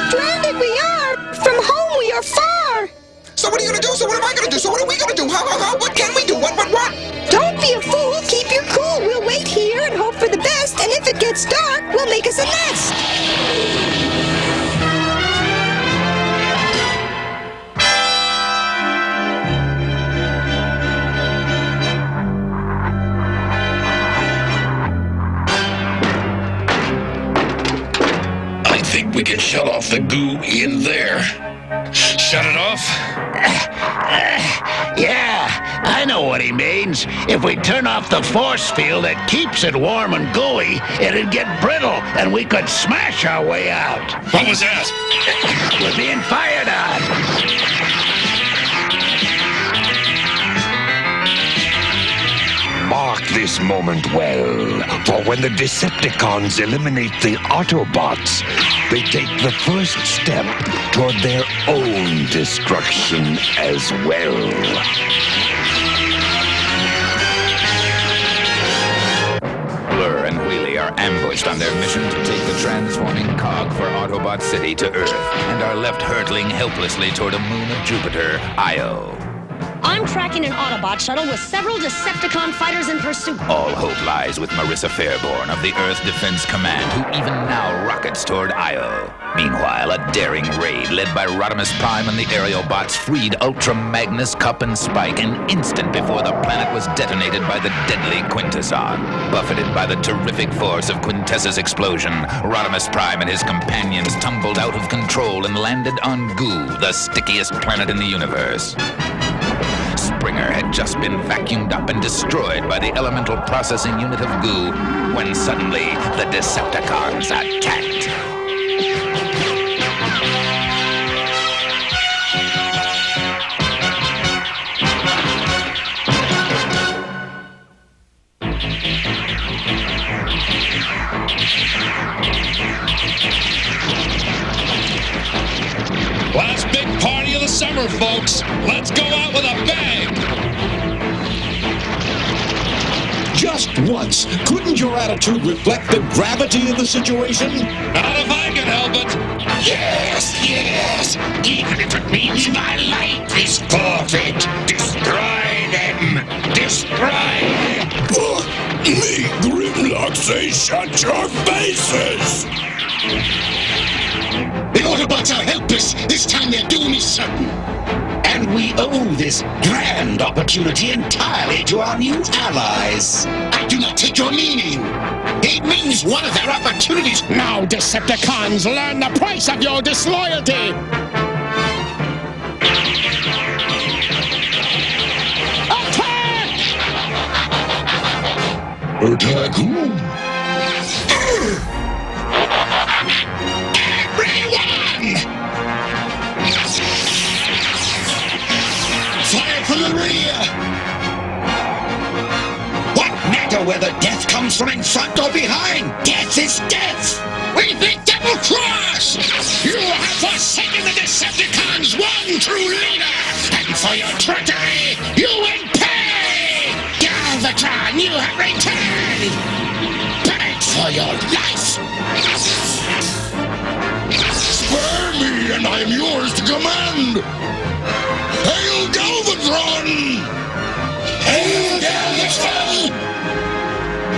Stranded we are. From home we are far. So what are you gonna do? So what am I gonna do? So what are we gonna do? How? What can we do? What? Don't be a fool. Keep your cool. We'll wait here and hope for the best. And if it gets dark, we'll make us a nest. I think we can shut off the goo in there. Shut it off? Yeah, I know what he means. If we turn off the force field that keeps it warm and gooey, it'd get brittle and we could smash our way out. What was that? We're being fired on. Mark this moment well, for when the Decepticons eliminate the Autobots, they take the first step toward their own destruction as well. Blur and Wheelie are ambushed on their mission to take the transforming cog for Autobot City to Earth, and are left hurtling helplessly toward a moon of Jupiter, Io. I'm tracking an Autobot shuttle with several Decepticon fighters in pursuit. All hope lies with Marissa Fairborn of the Earth Defense Command, who even now rockets toward Io. Meanwhile, a daring raid led by Rodimus Prime and the aerial bots freed Ultra Magnus, Cup, and Spike an instant before the planet was detonated by the deadly Quintesson. Buffeted by the terrific force of Quintessa's explosion, Rodimus Prime and his companions tumbled out of control and landed on Goo, the stickiest planet in the universe. Springer had just been vacuumed up and destroyed by the elemental processing unit of Goo when suddenly the Decepticons attacked. Last big party of the summer, folks. Let's go out with a bang. Just once, couldn't your attitude reflect the gravity of the situation? Not if I can help it. Yes, yes. Even if it means my life is forfeit. Destroy them. Destroy them. Me, Grimlock, say shut your faces! The Autobots are helpless. This time their doom is certain. And we owe this grand opportunity entirely to our new allies. I do not take your meaning. It means one of their opportunities. Now, Decepticons, learn the price of your disloyalty. Attack! Attack who? Fire from the rear! What matter whether death comes from in front or behind? Death is death! We've been double-crossed! You have forsaken the Decepticons' one true leader! And for your treachery, you will pay! Galvatron, you have returned! Beg for your life! Spare me, and I am yours to command! Hail Galvatron! Hail Galvatron!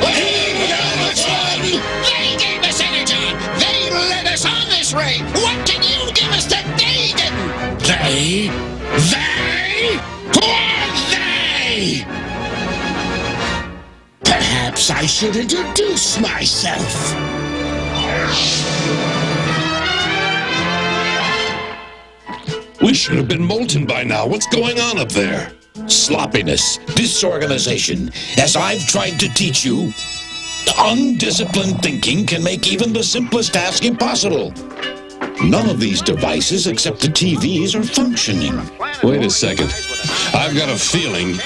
Hail Galvatron! They gave us Energon! They led us on this raid! What can you give us that they didn't? They? They? Who are they? Perhaps Perhaps I should introduce myself. We should have been molten by now. What's going on up there? Sloppiness, disorganization. As I've tried to teach you, undisciplined thinking can make even the simplest task impossible. None of these devices except the TVs are functioning. Wait a second. I've got a feeling.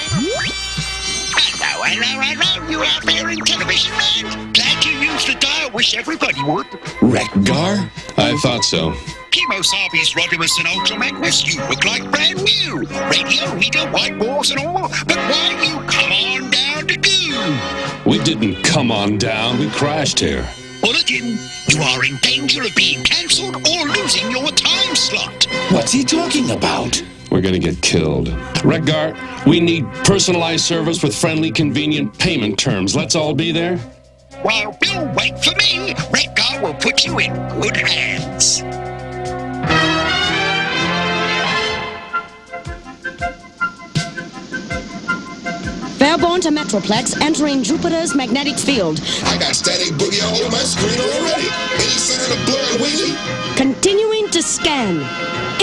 Hello, you out there in television land? Glad you used the dial, wish everybody would. Wreck-Gar? I thought so. Kimo Sabi's Rodimus and Ultra Magnus, you look like brand new. Radio, reader, white walls and all. But why you come on down to Goo? We didn't come on down, we crashed here. Well, again, you are in danger of being cancelled or losing your time slot. What's he talking about? We're gonna get killed. Wreck-Gar, we need personalized service with friendly, convenient payment terms. Let's all be there? While Bill wait for me, Wreck-Gar will put you in good hands. Fairborn to Metroplex, entering Jupiter's magnetic field. I got static boogie all over my screen already. Any sign of blurred wheelie? Continuing to scan.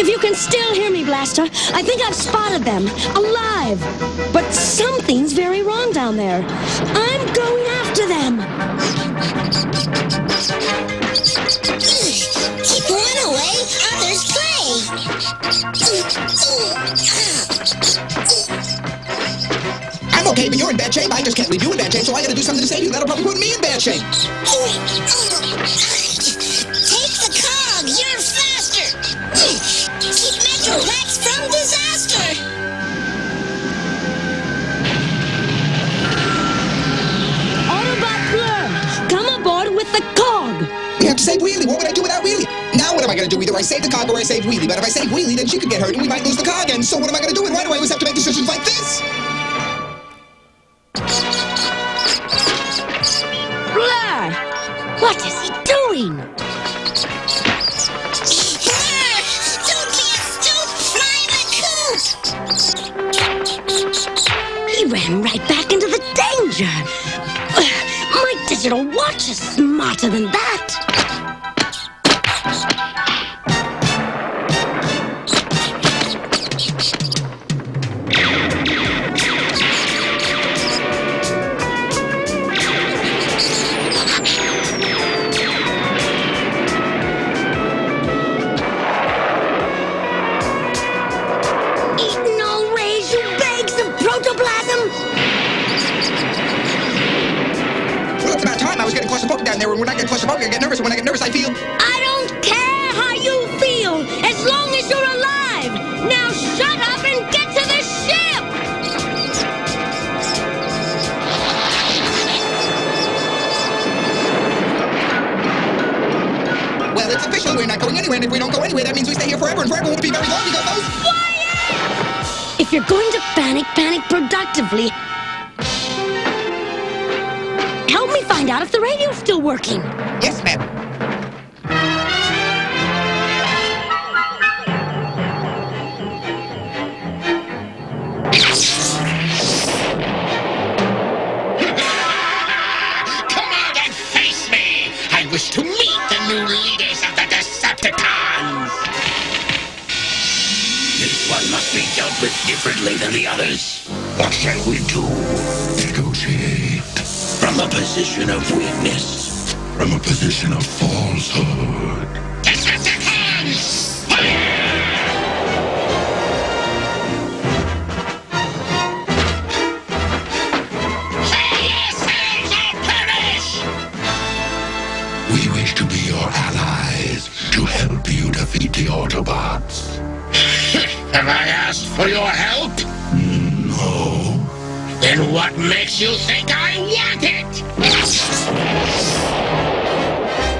If you can still hear me, Blaster, I think I've spotted them, alive. But something's very wrong down there. I'm going after them. Keep one away, others play. I'm okay, but you're in bad shape. I just can't leave you in bad shape, so I gotta do something to save you. That'll probably put me in bad shape. Take the cog, you're faster. Keep Metroplex from disaster. Autobot Blur, come aboard with the cog. We have to save Wheelie. What would I do without Wheelie? Now what am I gonna do? Either I save the cog or I save Wheelie. But if I save Wheelie, then she could get hurt and we might lose the cog. And so what am I gonna do? And why do I always have to make decisions like this? Blur! What is he doing? Don't be a stoop, fly the coop. He ran right back into the danger. My digital watch is smarter than that. Down there, and when I get claustrophobic, I get nervous, and when I get nervous, I feel... I don't care how you feel, as long as you're alive! Now shut up and get to the ship! Well, it's official, we're not going anywhere, and if we don't go anywhere, that means we stay here forever, and forever won't be very long because those... Quiet! If you're going to panic, panic productively. Help me find out if the radio's still working. Yes, ma'am. Come out and face me! I wish to meet the new leaders of the Decepticons! This one must be dealt with differently than the others. What shall we do? Negotiate. From a position of weakness. From a position of falsehood. Decepticons! We wish to be your allies, to help you defeat the Autobots. Have I asked for your help? No. Then what makes you think I want it?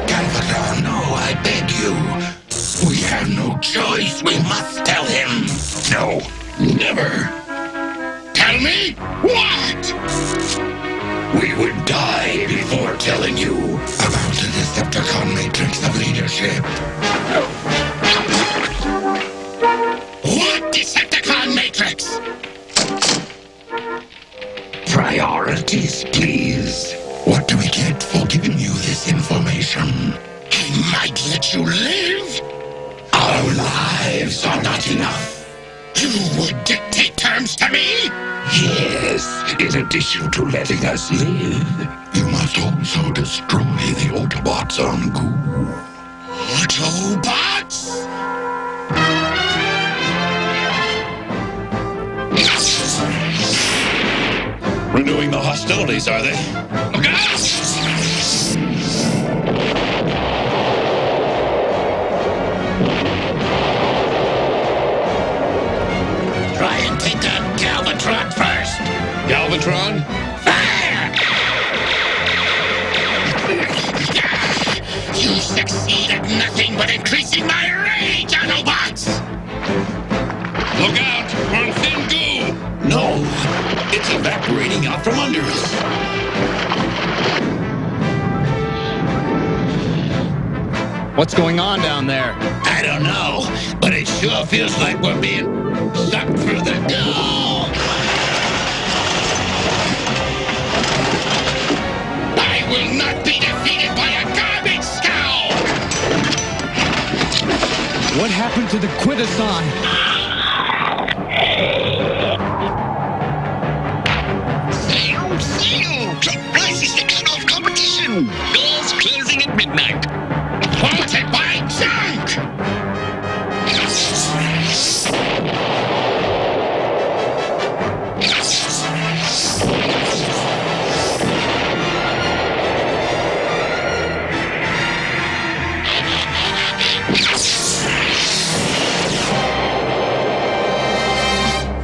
Galvatron, no, I beg you. We have no choice. We must tell him. No, never. Tell me what? We would die before telling you about the Decepticon matrix of leadership. What Decepticon matrix? Priorities, please. What do we get for giving you this information? I might let you live. Our lives are not enough. You would dictate terms to me? Yes, in addition to letting us live, You must also destroy the Autobots on Goo. Autobots? Renewing the hostilities, are they? Look out! Try and take down Galvatron first. Galvatron? You succeed at nothing but increasing my rage, Autobots! Look out! We're on thin goo! No, it's evaporating out from under us. What's going on down there? I don't know, but it sure feels like we're being sucked through the goo! I will not be defeated by a garbage scow! What happened to the Quintesson? Sail! Drop prices to cut off competition! Doors closing at midnight. Halted by junk!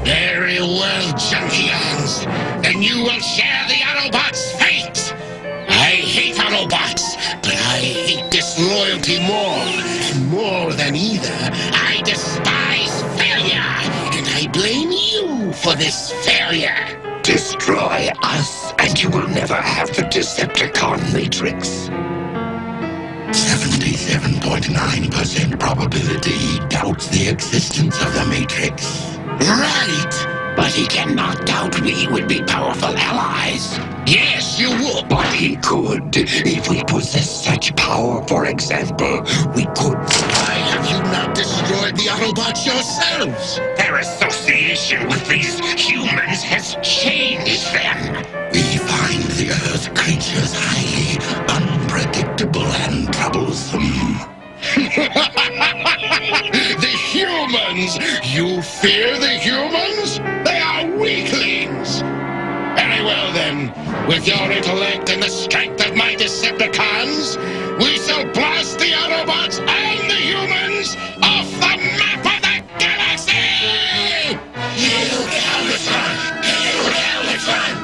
Very well, Junkions. Then you will share the Autobots' fate. I hate Autobots, but I hate disloyalty more. And more than either, I despise failure. And I blame you for this failure. destroy us, and you will never have the Decepticon Matrix. 77.9% probability doubts the existence of the Matrix. Right! But he cannot doubt we would be powerful allies. Yes, you would. But he could. If we possess such power, for example, we could... Why have you not destroyed the Autobots yourselves? Their association with these humans has changed them. We find the Earth creatures highly unpredictable and troublesome. The humans! You fear the humans? They are weaklings! Very well then, with your intellect and the strength of my Decepticons, we shall blast the Autobots and the humans off the map of the galaxy! Hail Galvatron! Hail Galvatron!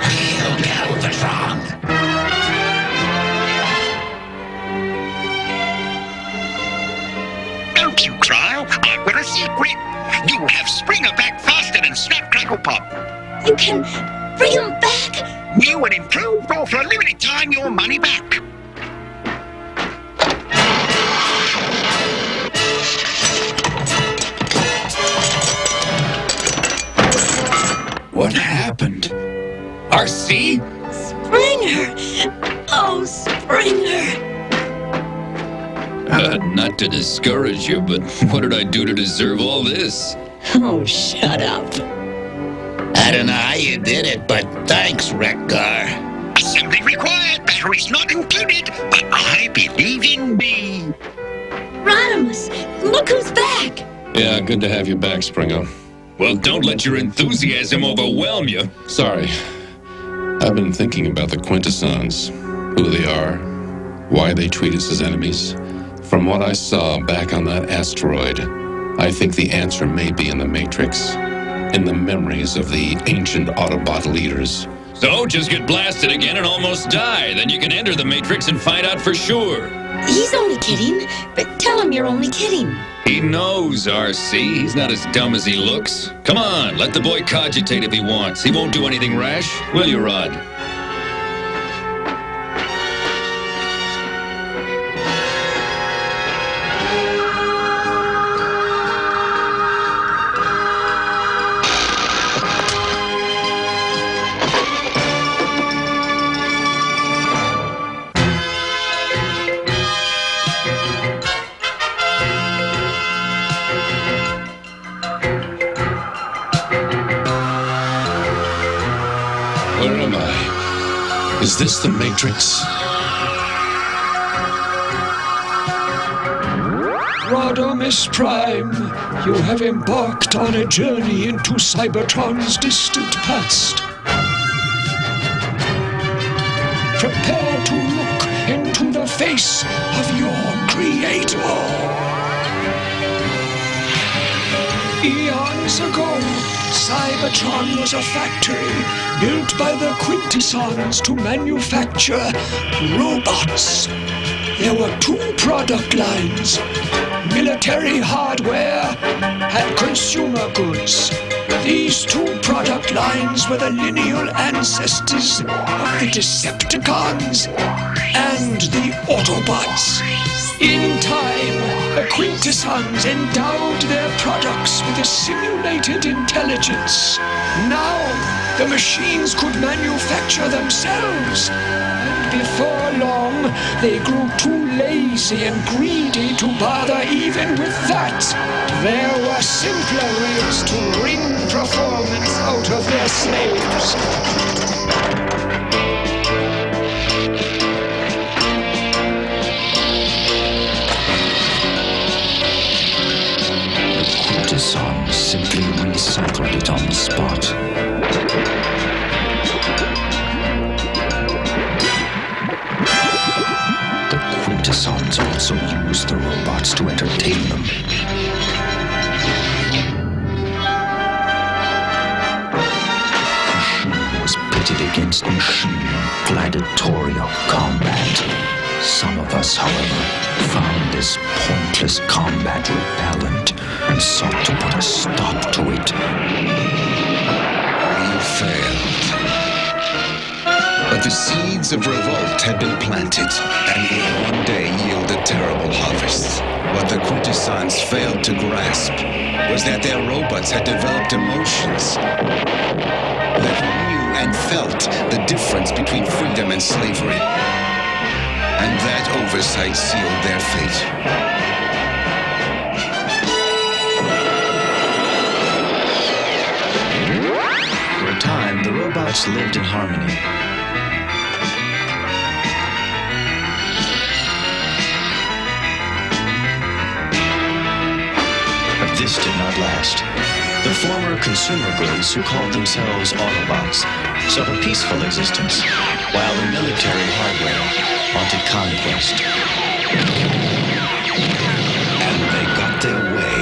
Hail Galvatron! Don't you cry, I've got a secret. You have Springer back faster than Snap Crackle Pop. You can bring him back? New and improved, or for a limited time, your money back. What happened? RC? Springer! Oh, Springer! Not to discourage you, but what did I do to deserve all this? Oh, shut up. I don't know how you did it, but thanks, Wreck-Gar. Assembly required, batteries not included, but I believe in me. Rodimus, look who's back! Yeah, good to have you back, Springer. Well, don't let your enthusiasm overwhelm you. Sorry. I've been thinking about the Quintessons, who they are, why they treat us as enemies. From what I saw back on that asteroid, I think the answer may be in the Matrix, in the memories of the ancient Autobot leaders. So just get blasted again and almost die. Then you can enter the Matrix and find out for sure. He's only kidding, but tell him you're only kidding. He knows, RC. He's not as dumb as he looks. Come on, let the boy cogitate if he wants. He won't do anything rash, will you, Rod? Where am I? Is this the Matrix? Rodimus Prime, you have embarked on a journey into Cybertron's distant past. Prepare to look into the face of your creator. Eons ago, Cybertron was a factory built by the Quintessons to manufacture robots. There were two product lines, military hardware and consumer goods. These two product lines were the lineal ancestors of the Decepticons and the Autobots. In time, the Quintessons endowed their products with a simulated intelligence. Now, the machines could manufacture themselves. And before long, they grew too lazy and greedy to bother even with that. There were simpler ways to wring performance out of their slaves. Quintessons simply recycled it on the spot. The Quintessons also used the robots to entertain them. Machine was pitted against machine, gladiatorial combat. Some of us, however, found this pointless combat repellent and sought to put a stop to it. We failed. But the seeds of revolt had been planted and would one day yield a terrible harvest. What the Quintessons failed to grasp was that their robots had developed emotions that knew and felt the difference between freedom and slavery. And that oversight sealed their fate. For a time, the robots lived in harmony. But this did not last. The former consumer goods, who called themselves Autobots, sought a peaceful existence, while the military hardware wanted conquest. And they got their way.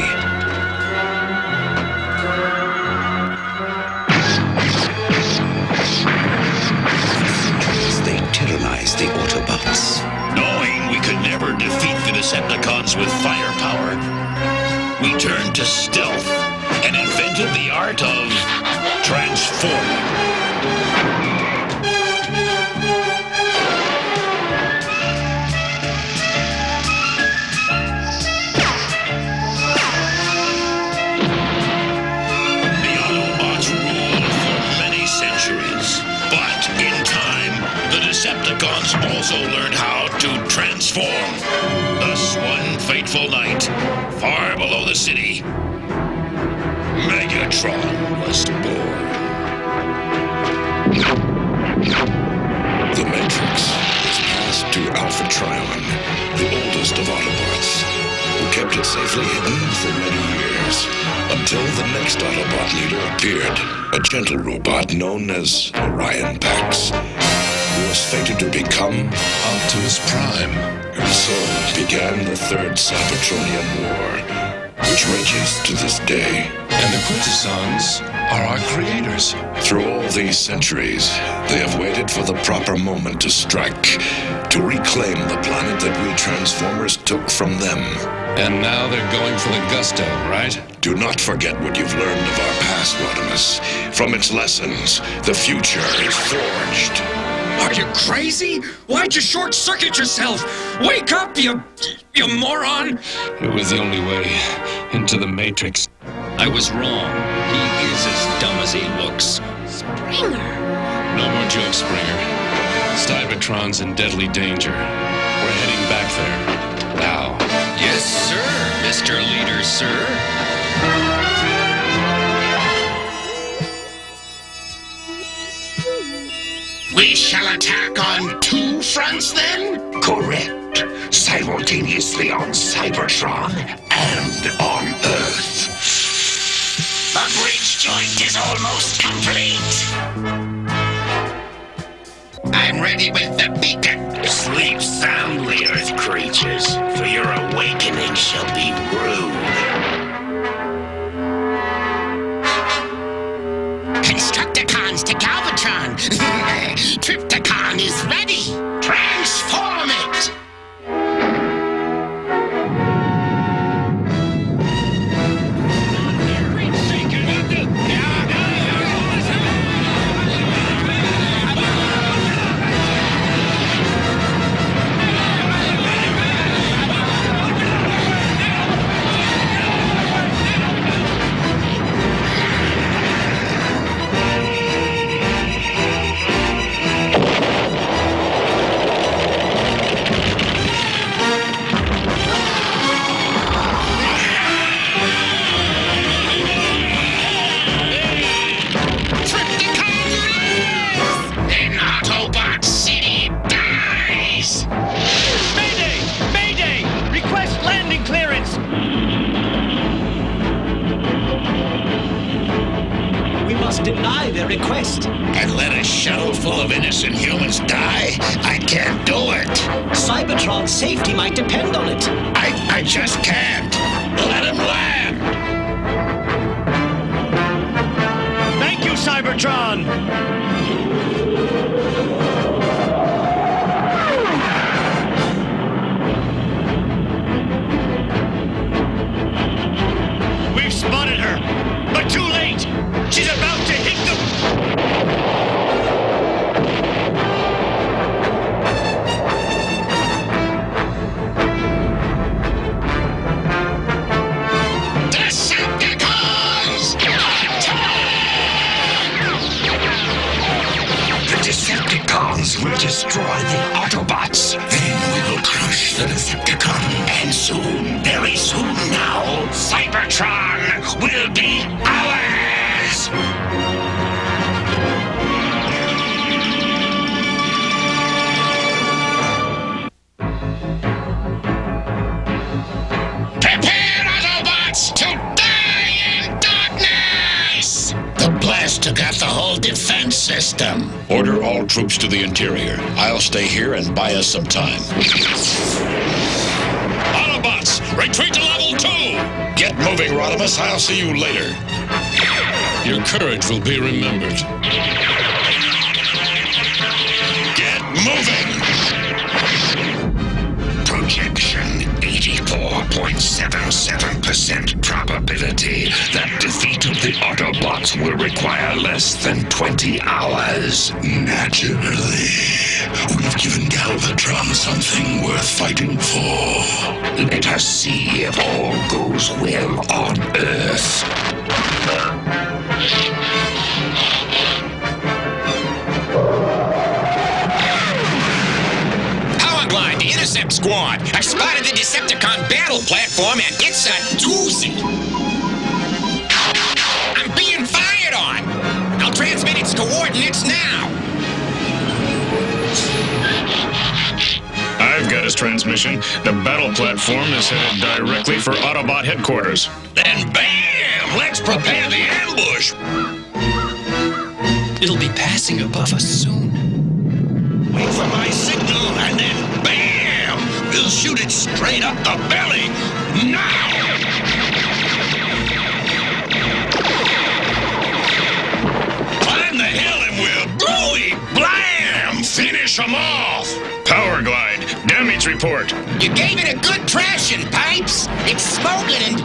They tyrannized the Autobots. Knowing we could never defeat the Decepticons with firepower, we turned to stealth and invented the art of transforming. The Autobots ruled for many centuries, but in time, the Decepticons also learned how to transform. Thus, one fateful night, far below the city, Megatron was born. The Matrix was passed to Alpha Trion, the oldest of Autobots, who kept it safely hidden for many years, until the next Autobot leader appeared, a gentle robot known as Orion Pax, who was fated to become Optimus Prime. And so began the Third Cybertronian War, which rages to this day. And the Quintessons are our creators. Through all these centuries, they have waited for the proper moment to strike, to reclaim the planet that we Transformers took from them. And now they're going for the gusto, right? Do not forget what you've learned of our past, Rodimus. From its lessons, the future is forged. Are you crazy? Why'd you short-circuit yourself? Wake up, you moron! It was the only way into the Matrix. I was wrong. He is as dumb as he looks. Springer. No more jokes, Springer. Cybertron's in deadly danger. We're heading back there. Now. Yes, sir, Mr. Leader, sir. We shall attack on two fronts then? Correct. Simultaneously on Cybertron and on Earth. The bridge joint is almost complete. I'm ready with the beacon. Sleep soundly, Earth creatures, for your awakening shall be rude. Constructicons to Galvatron. Trypticon is ready. Transform it. Deny their request. And let a shuttle full of innocent humans die? I can't do it. Cybertron's safety might depend on it. I just can't. Let him land. Thank you, Cybertron. We've spotted her, but too late. She's about to hit them! Decepticons! The Decepticons will destroy the Autobots. Then we will crush the Decepticon. And soon, very soon now, Cybertron will be ours! Prepare, Autobots, to die in darkness! The blast took out the whole defense system. Order all troops to the interior. I'll stay here and buy us some time. Autobots, retreat to level 2! Get moving, Rodimus. I'll see you later. Your courage will be remembered. Get moving! Projection 84.77% probability that defeat of the Autobots will require less than 20 hours. Naturally. We've given Galvatron something worth fighting for. Let us see if all goes well on Earth. Powerglide, the Intercept Squad. I spotted the Decepticon battle platform and it's a doozy. I'm being fired on. I'll transmit its coordinates now. I've got his transmission. The battle platform is headed directly for Autobot headquarters. Then bam! Let's prepare the ambush! It'll be passing above us soon. Wait for my signal, and then bam! We'll shoot it straight up the belly! Now! Climb the hill and we'll booey! Blam! Finish them off! Powerglide, damage report. You gave it a good trashing, Pipes. It's smoking and...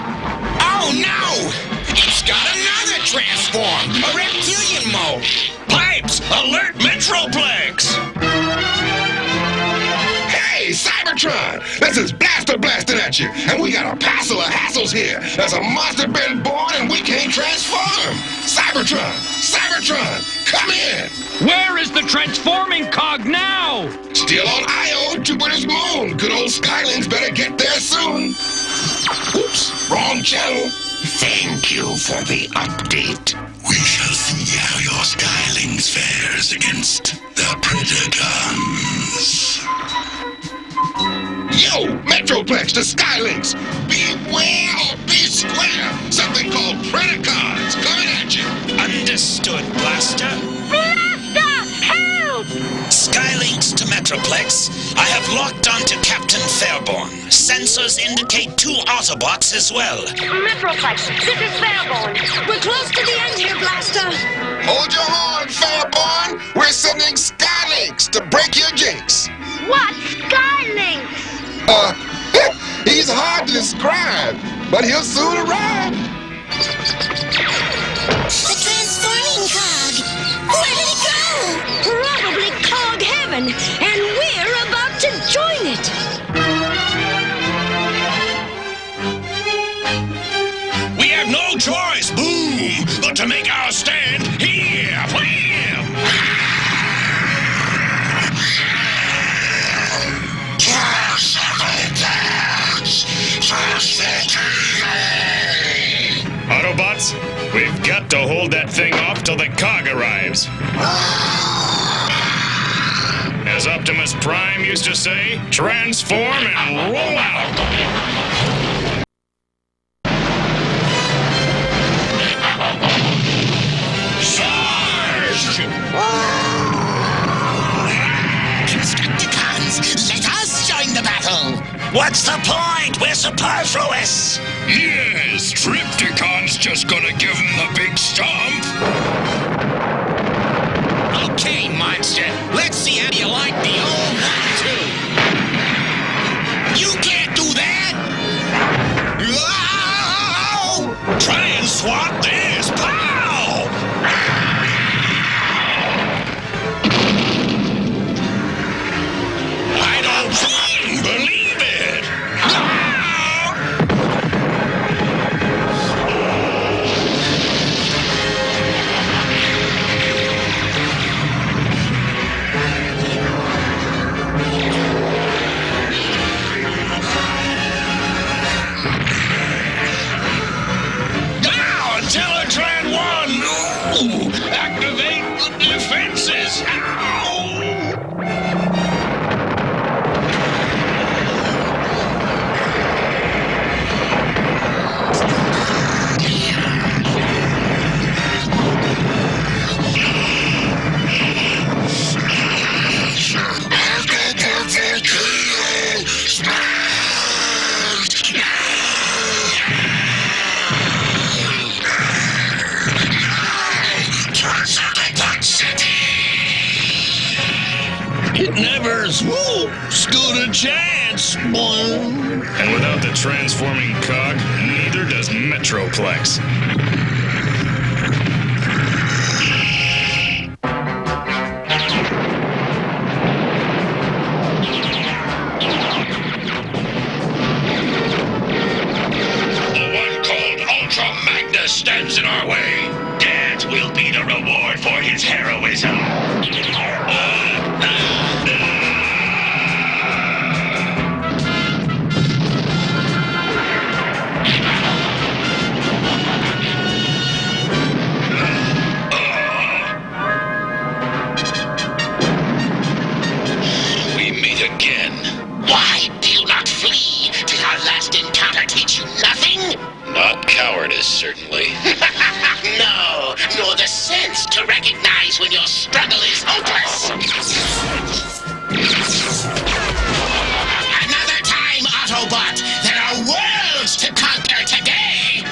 Oh, no! It's got another transform! A reptilian mode! Pipes! Alert Metroplex! Hey, Cybertron! This is Blaster blasting at you, and we got a passel of hassles here. There's a monster been born, and we can't transform. Cybertron! Cybertron! Come in! Where is the transforming cog now? Still on Io, Jupiter's moon. Good old Skylings better get there soon. Oops, wrong channel. Thank you for the update. We shall see how your Skylings fares against the the Predacons. Yo, Metroplex to Skylinks! Beware or be square! Something called Predacons coming at you! Understood, Blaster. Blaster! Help! Skylinks to Metroplex. I have locked onto Captain Fairborn. Sensors indicate 2 Autobots as well. Metroplex, this is Fairborn. We're close to the end here, Blaster. Hold your horn, Fairborn! We're sending Skylinks to break your jinx! What? Skylinks? He's hard to describe, but he'll soon arrive. The transforming cog. Where did it go? Probably Cog Heaven, and we're about to join it. We have no choice, boom, but to make our stand here. Wham! Autobots, we've got to hold that thing off till the cog arrives. As Optimus Prime used to say, transform and roll out. Constructicons, let us join the battle! What's the point? We're superfluous! Yes, Triptychon's just gonna give him the big stomp. Okay, monster, let's see how you like the old 1-2. You can't do that! Ow! Try and swat this! Pow! I don't believe it! Teletran 1! Ooh, activate the defenses! Ow! It never stood a chance, boy. And without the transforming cog, neither does Metroplex. The one called Ultra Magnus stands in our way. That will be the reward for his heroism. We meet again. Why do you not flee? Did our last encounter teach you nothing? Not cowardice, certainly. No, nor the sense to recognize when your struggle is hopeless. Another time, Autobot. There are worlds to conquer today.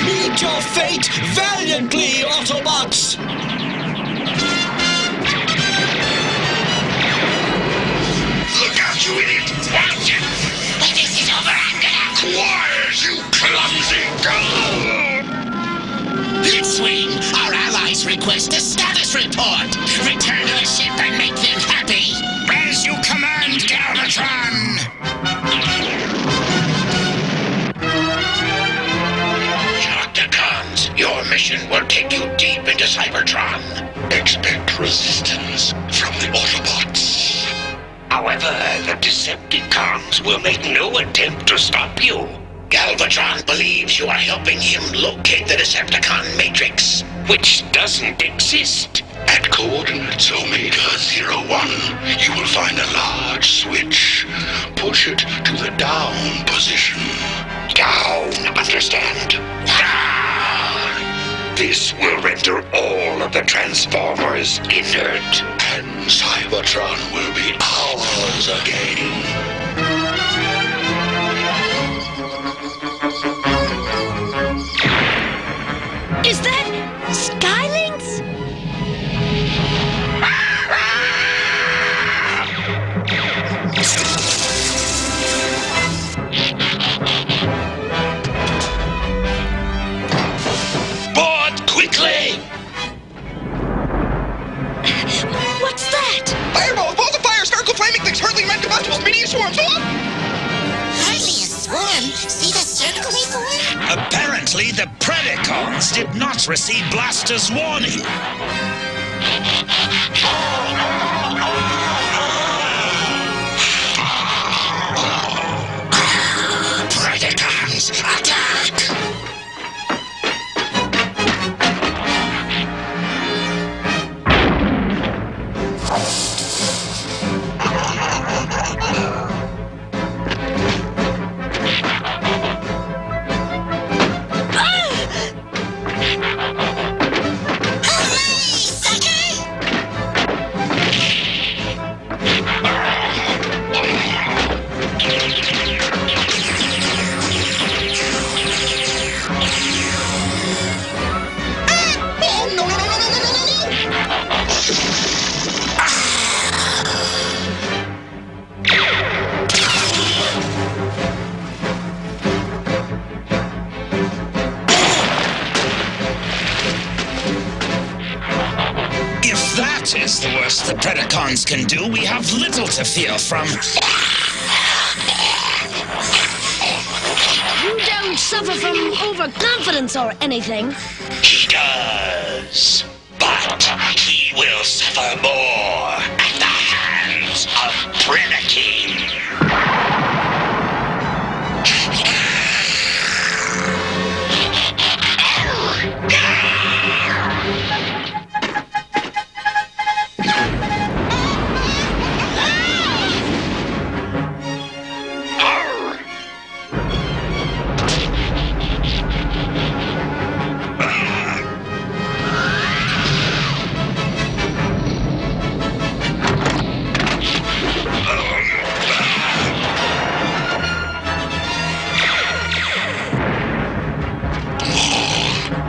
Meet your fate valiantly, Autobots! Look out, you idiot! Watch it! This is over, Angela. Quiet, you clumsy girl! Blitzwing, our allies request a status report. Return to the ship and make them happy. As you command, Galvatron! Constructicons, your mission will take you deep into Cybertron. Expect resistance from the Autobots. However, the Decepticons will make no attempt to stop you. Galvatron believes you are helping him locate the Decepticon Matrix, which doesn't exist. At coordinates Omega-01, you will find a large switch. Push it to the down position. Down, understand? Down! This will render all of the Transformers inert. And Cybertron will be ours again. Is that Skylynx? Board, quickly! What's that? Fireballs, balls of fire, spherical flaming things, hurtling red combustibles, mini swarms, Hardly a swarm. See the circle we formed? Apparently, the Predacons did not receive Blaster's warning. Predacons, attack! If that is the worst the Predacons can do, we have little to fear from. You don't suffer from overconfidence or anything. He does. But he will suffer more at the hands of Predaking.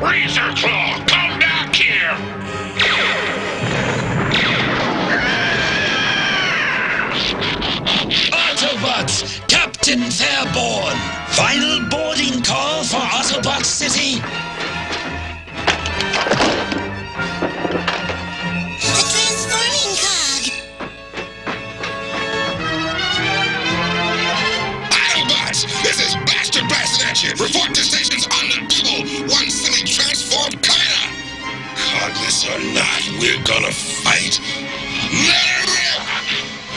Razor Claw, come back here! Autobots, Captain Fairborn. Final boarding call for Autobot City. The transforming cog. Autobots, this is Blaster blasting at you. Report to stations on the double. One silly transformed kinda. Cogless or not, we're gonna fight. Let it rip!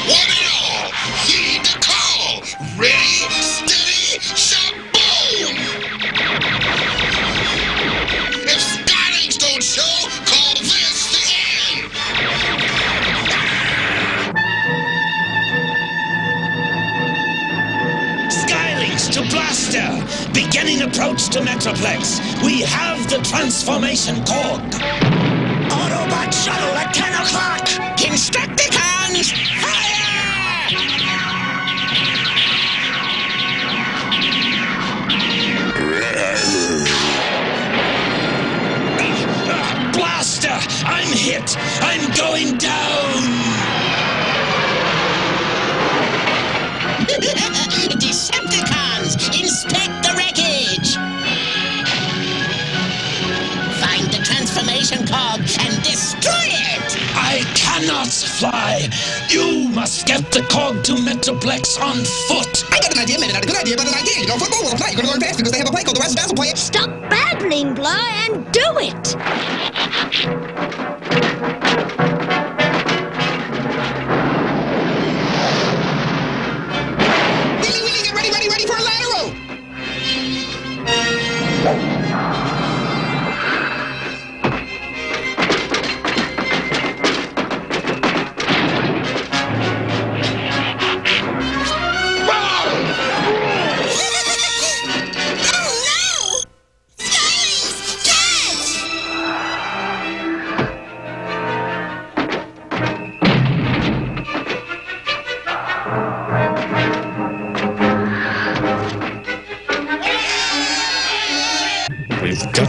One and all, heed the call. Ready, steady, shaboom! If Skylynx don't show, call this the end. Skylynx to Blaster. Beginning approach to Metroplex. We have the transformation cog. Autobot shuttle at 10 o'clock! Insecticons, fire! Blaster, I'm hit. I'm going down. Decepticons, inspect the wreckage. Find the transformation cog and destroy it. I cannot fly. You must get the cog to Metroplex on foot. I got an idea, maybe not a good idea, but an idea. You know, football will play. You're gonna learn fast because they have a play called the Rest Dazzle Play. Stop babbling, Bly, and do it!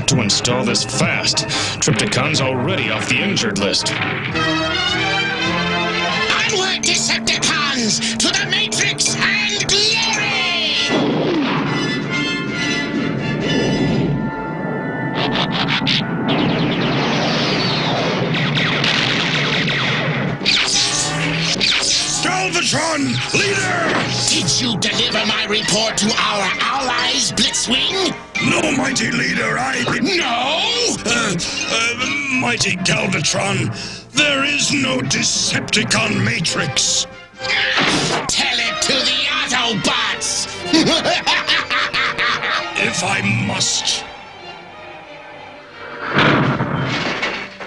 to install this fast. Trypticon's already off the injured list. Onward, Decepticons! To the Matrix and glory! Galvatron, leader! Did you deliver my report to our allies, Blitzwing? No, mighty leader, No! Mighty Galvatron, there is no Decepticon Matrix. Tell it to the Autobots! If I must.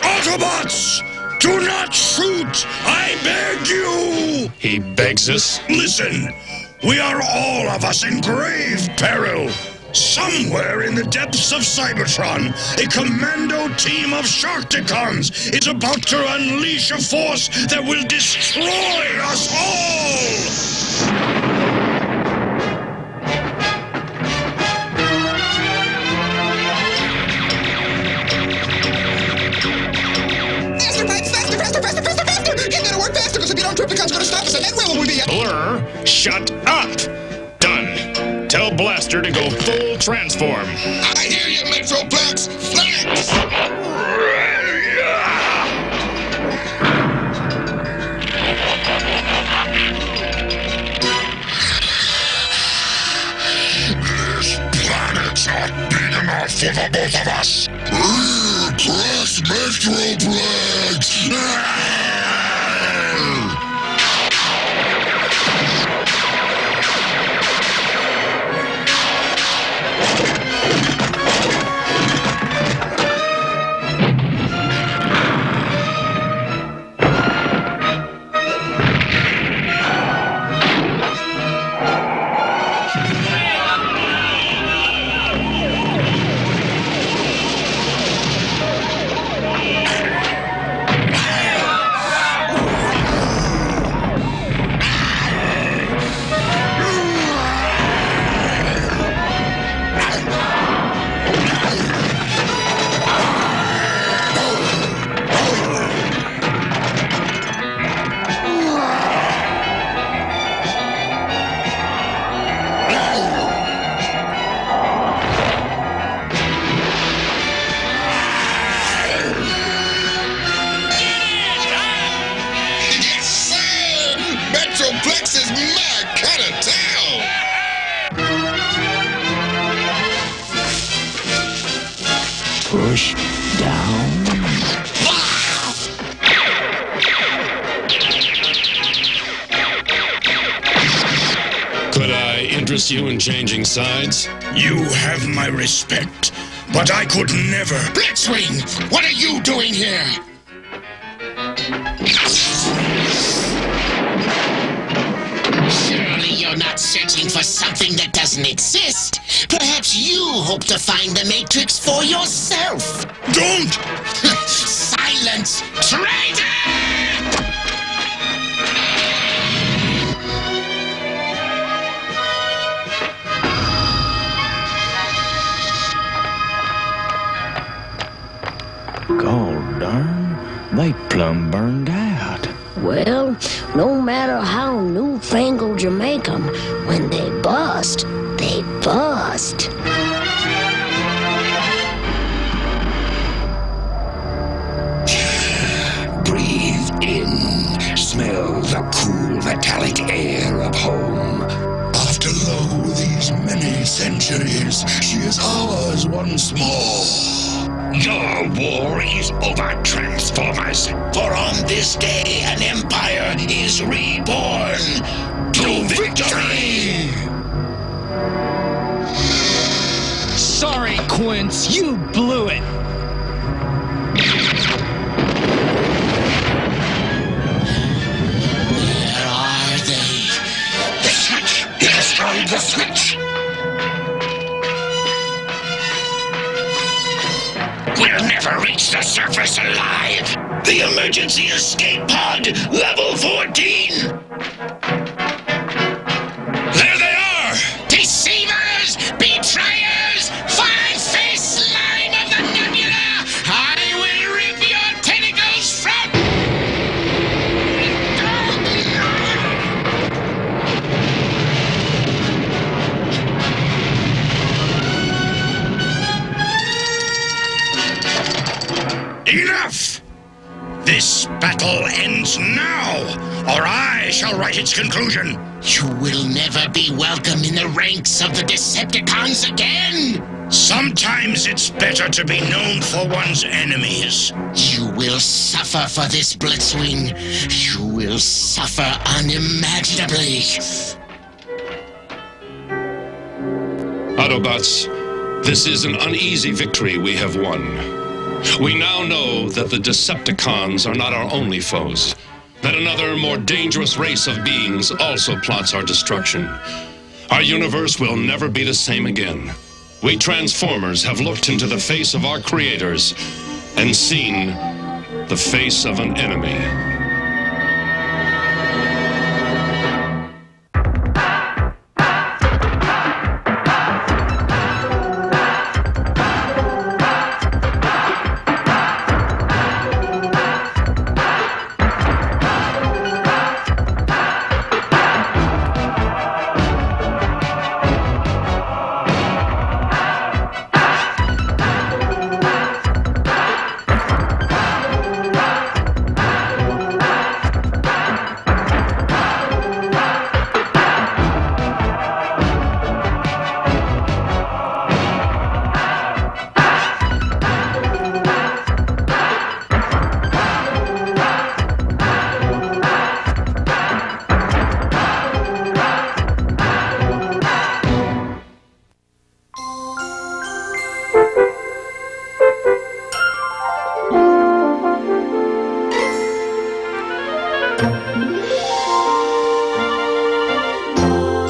Autobots! Do not shoot! I beg you! He begs us? Listen, we are all of us in grave peril. Somewhere in the depths of Cybertron, a commando team of Sharkticons is about to unleash a force that will destroy us all! Trypticon's gonna stop us, and then where will we be? Blur, shut up! Done. Tell Blaster to go full transform. I hear you, Metroplex! Flex! This planet's not big enough for the both of us. Crush Metroplex! Metroplex is mad, kinda tell. Push down. Could I interest you in changing sides? You have my respect, but I could never. Blitzwing, what are you doing here? Surely you're not searching for something that doesn't exist. Perhaps you hope to find the Matrix for yourself. Don't! Silence, traitor! God darn, they plumb burned out. Well, no matter how newfangled you make 'em, when they bust, they bust. Breathe in. Smell the cool metallic air of home. After lo, these many centuries, she is ours once more. Your war is over, Transformers. For on this day, an empire is reborn. To victory! Sorry, Quince, you blew it. Where are they? The switch! He destroyed the switch! We'll never reach the surface alive. The emergency escape pod, level 14. There they are! Deceivers! Betrayers! Five-faced slime of the or I shall write its conclusion. You will never be welcome in the ranks of the Decepticons again. Sometimes it's better to be known for one's enemies. You will suffer for this, Blitzwing. You will suffer unimaginably. Autobots, this is an uneasy victory we have won. We now know that the Decepticons are not our only foes, that another, more dangerous race of beings also plots our destruction. Our universe will never be the same again. We Transformers have looked into the face of our creators and seen the face of an enemy.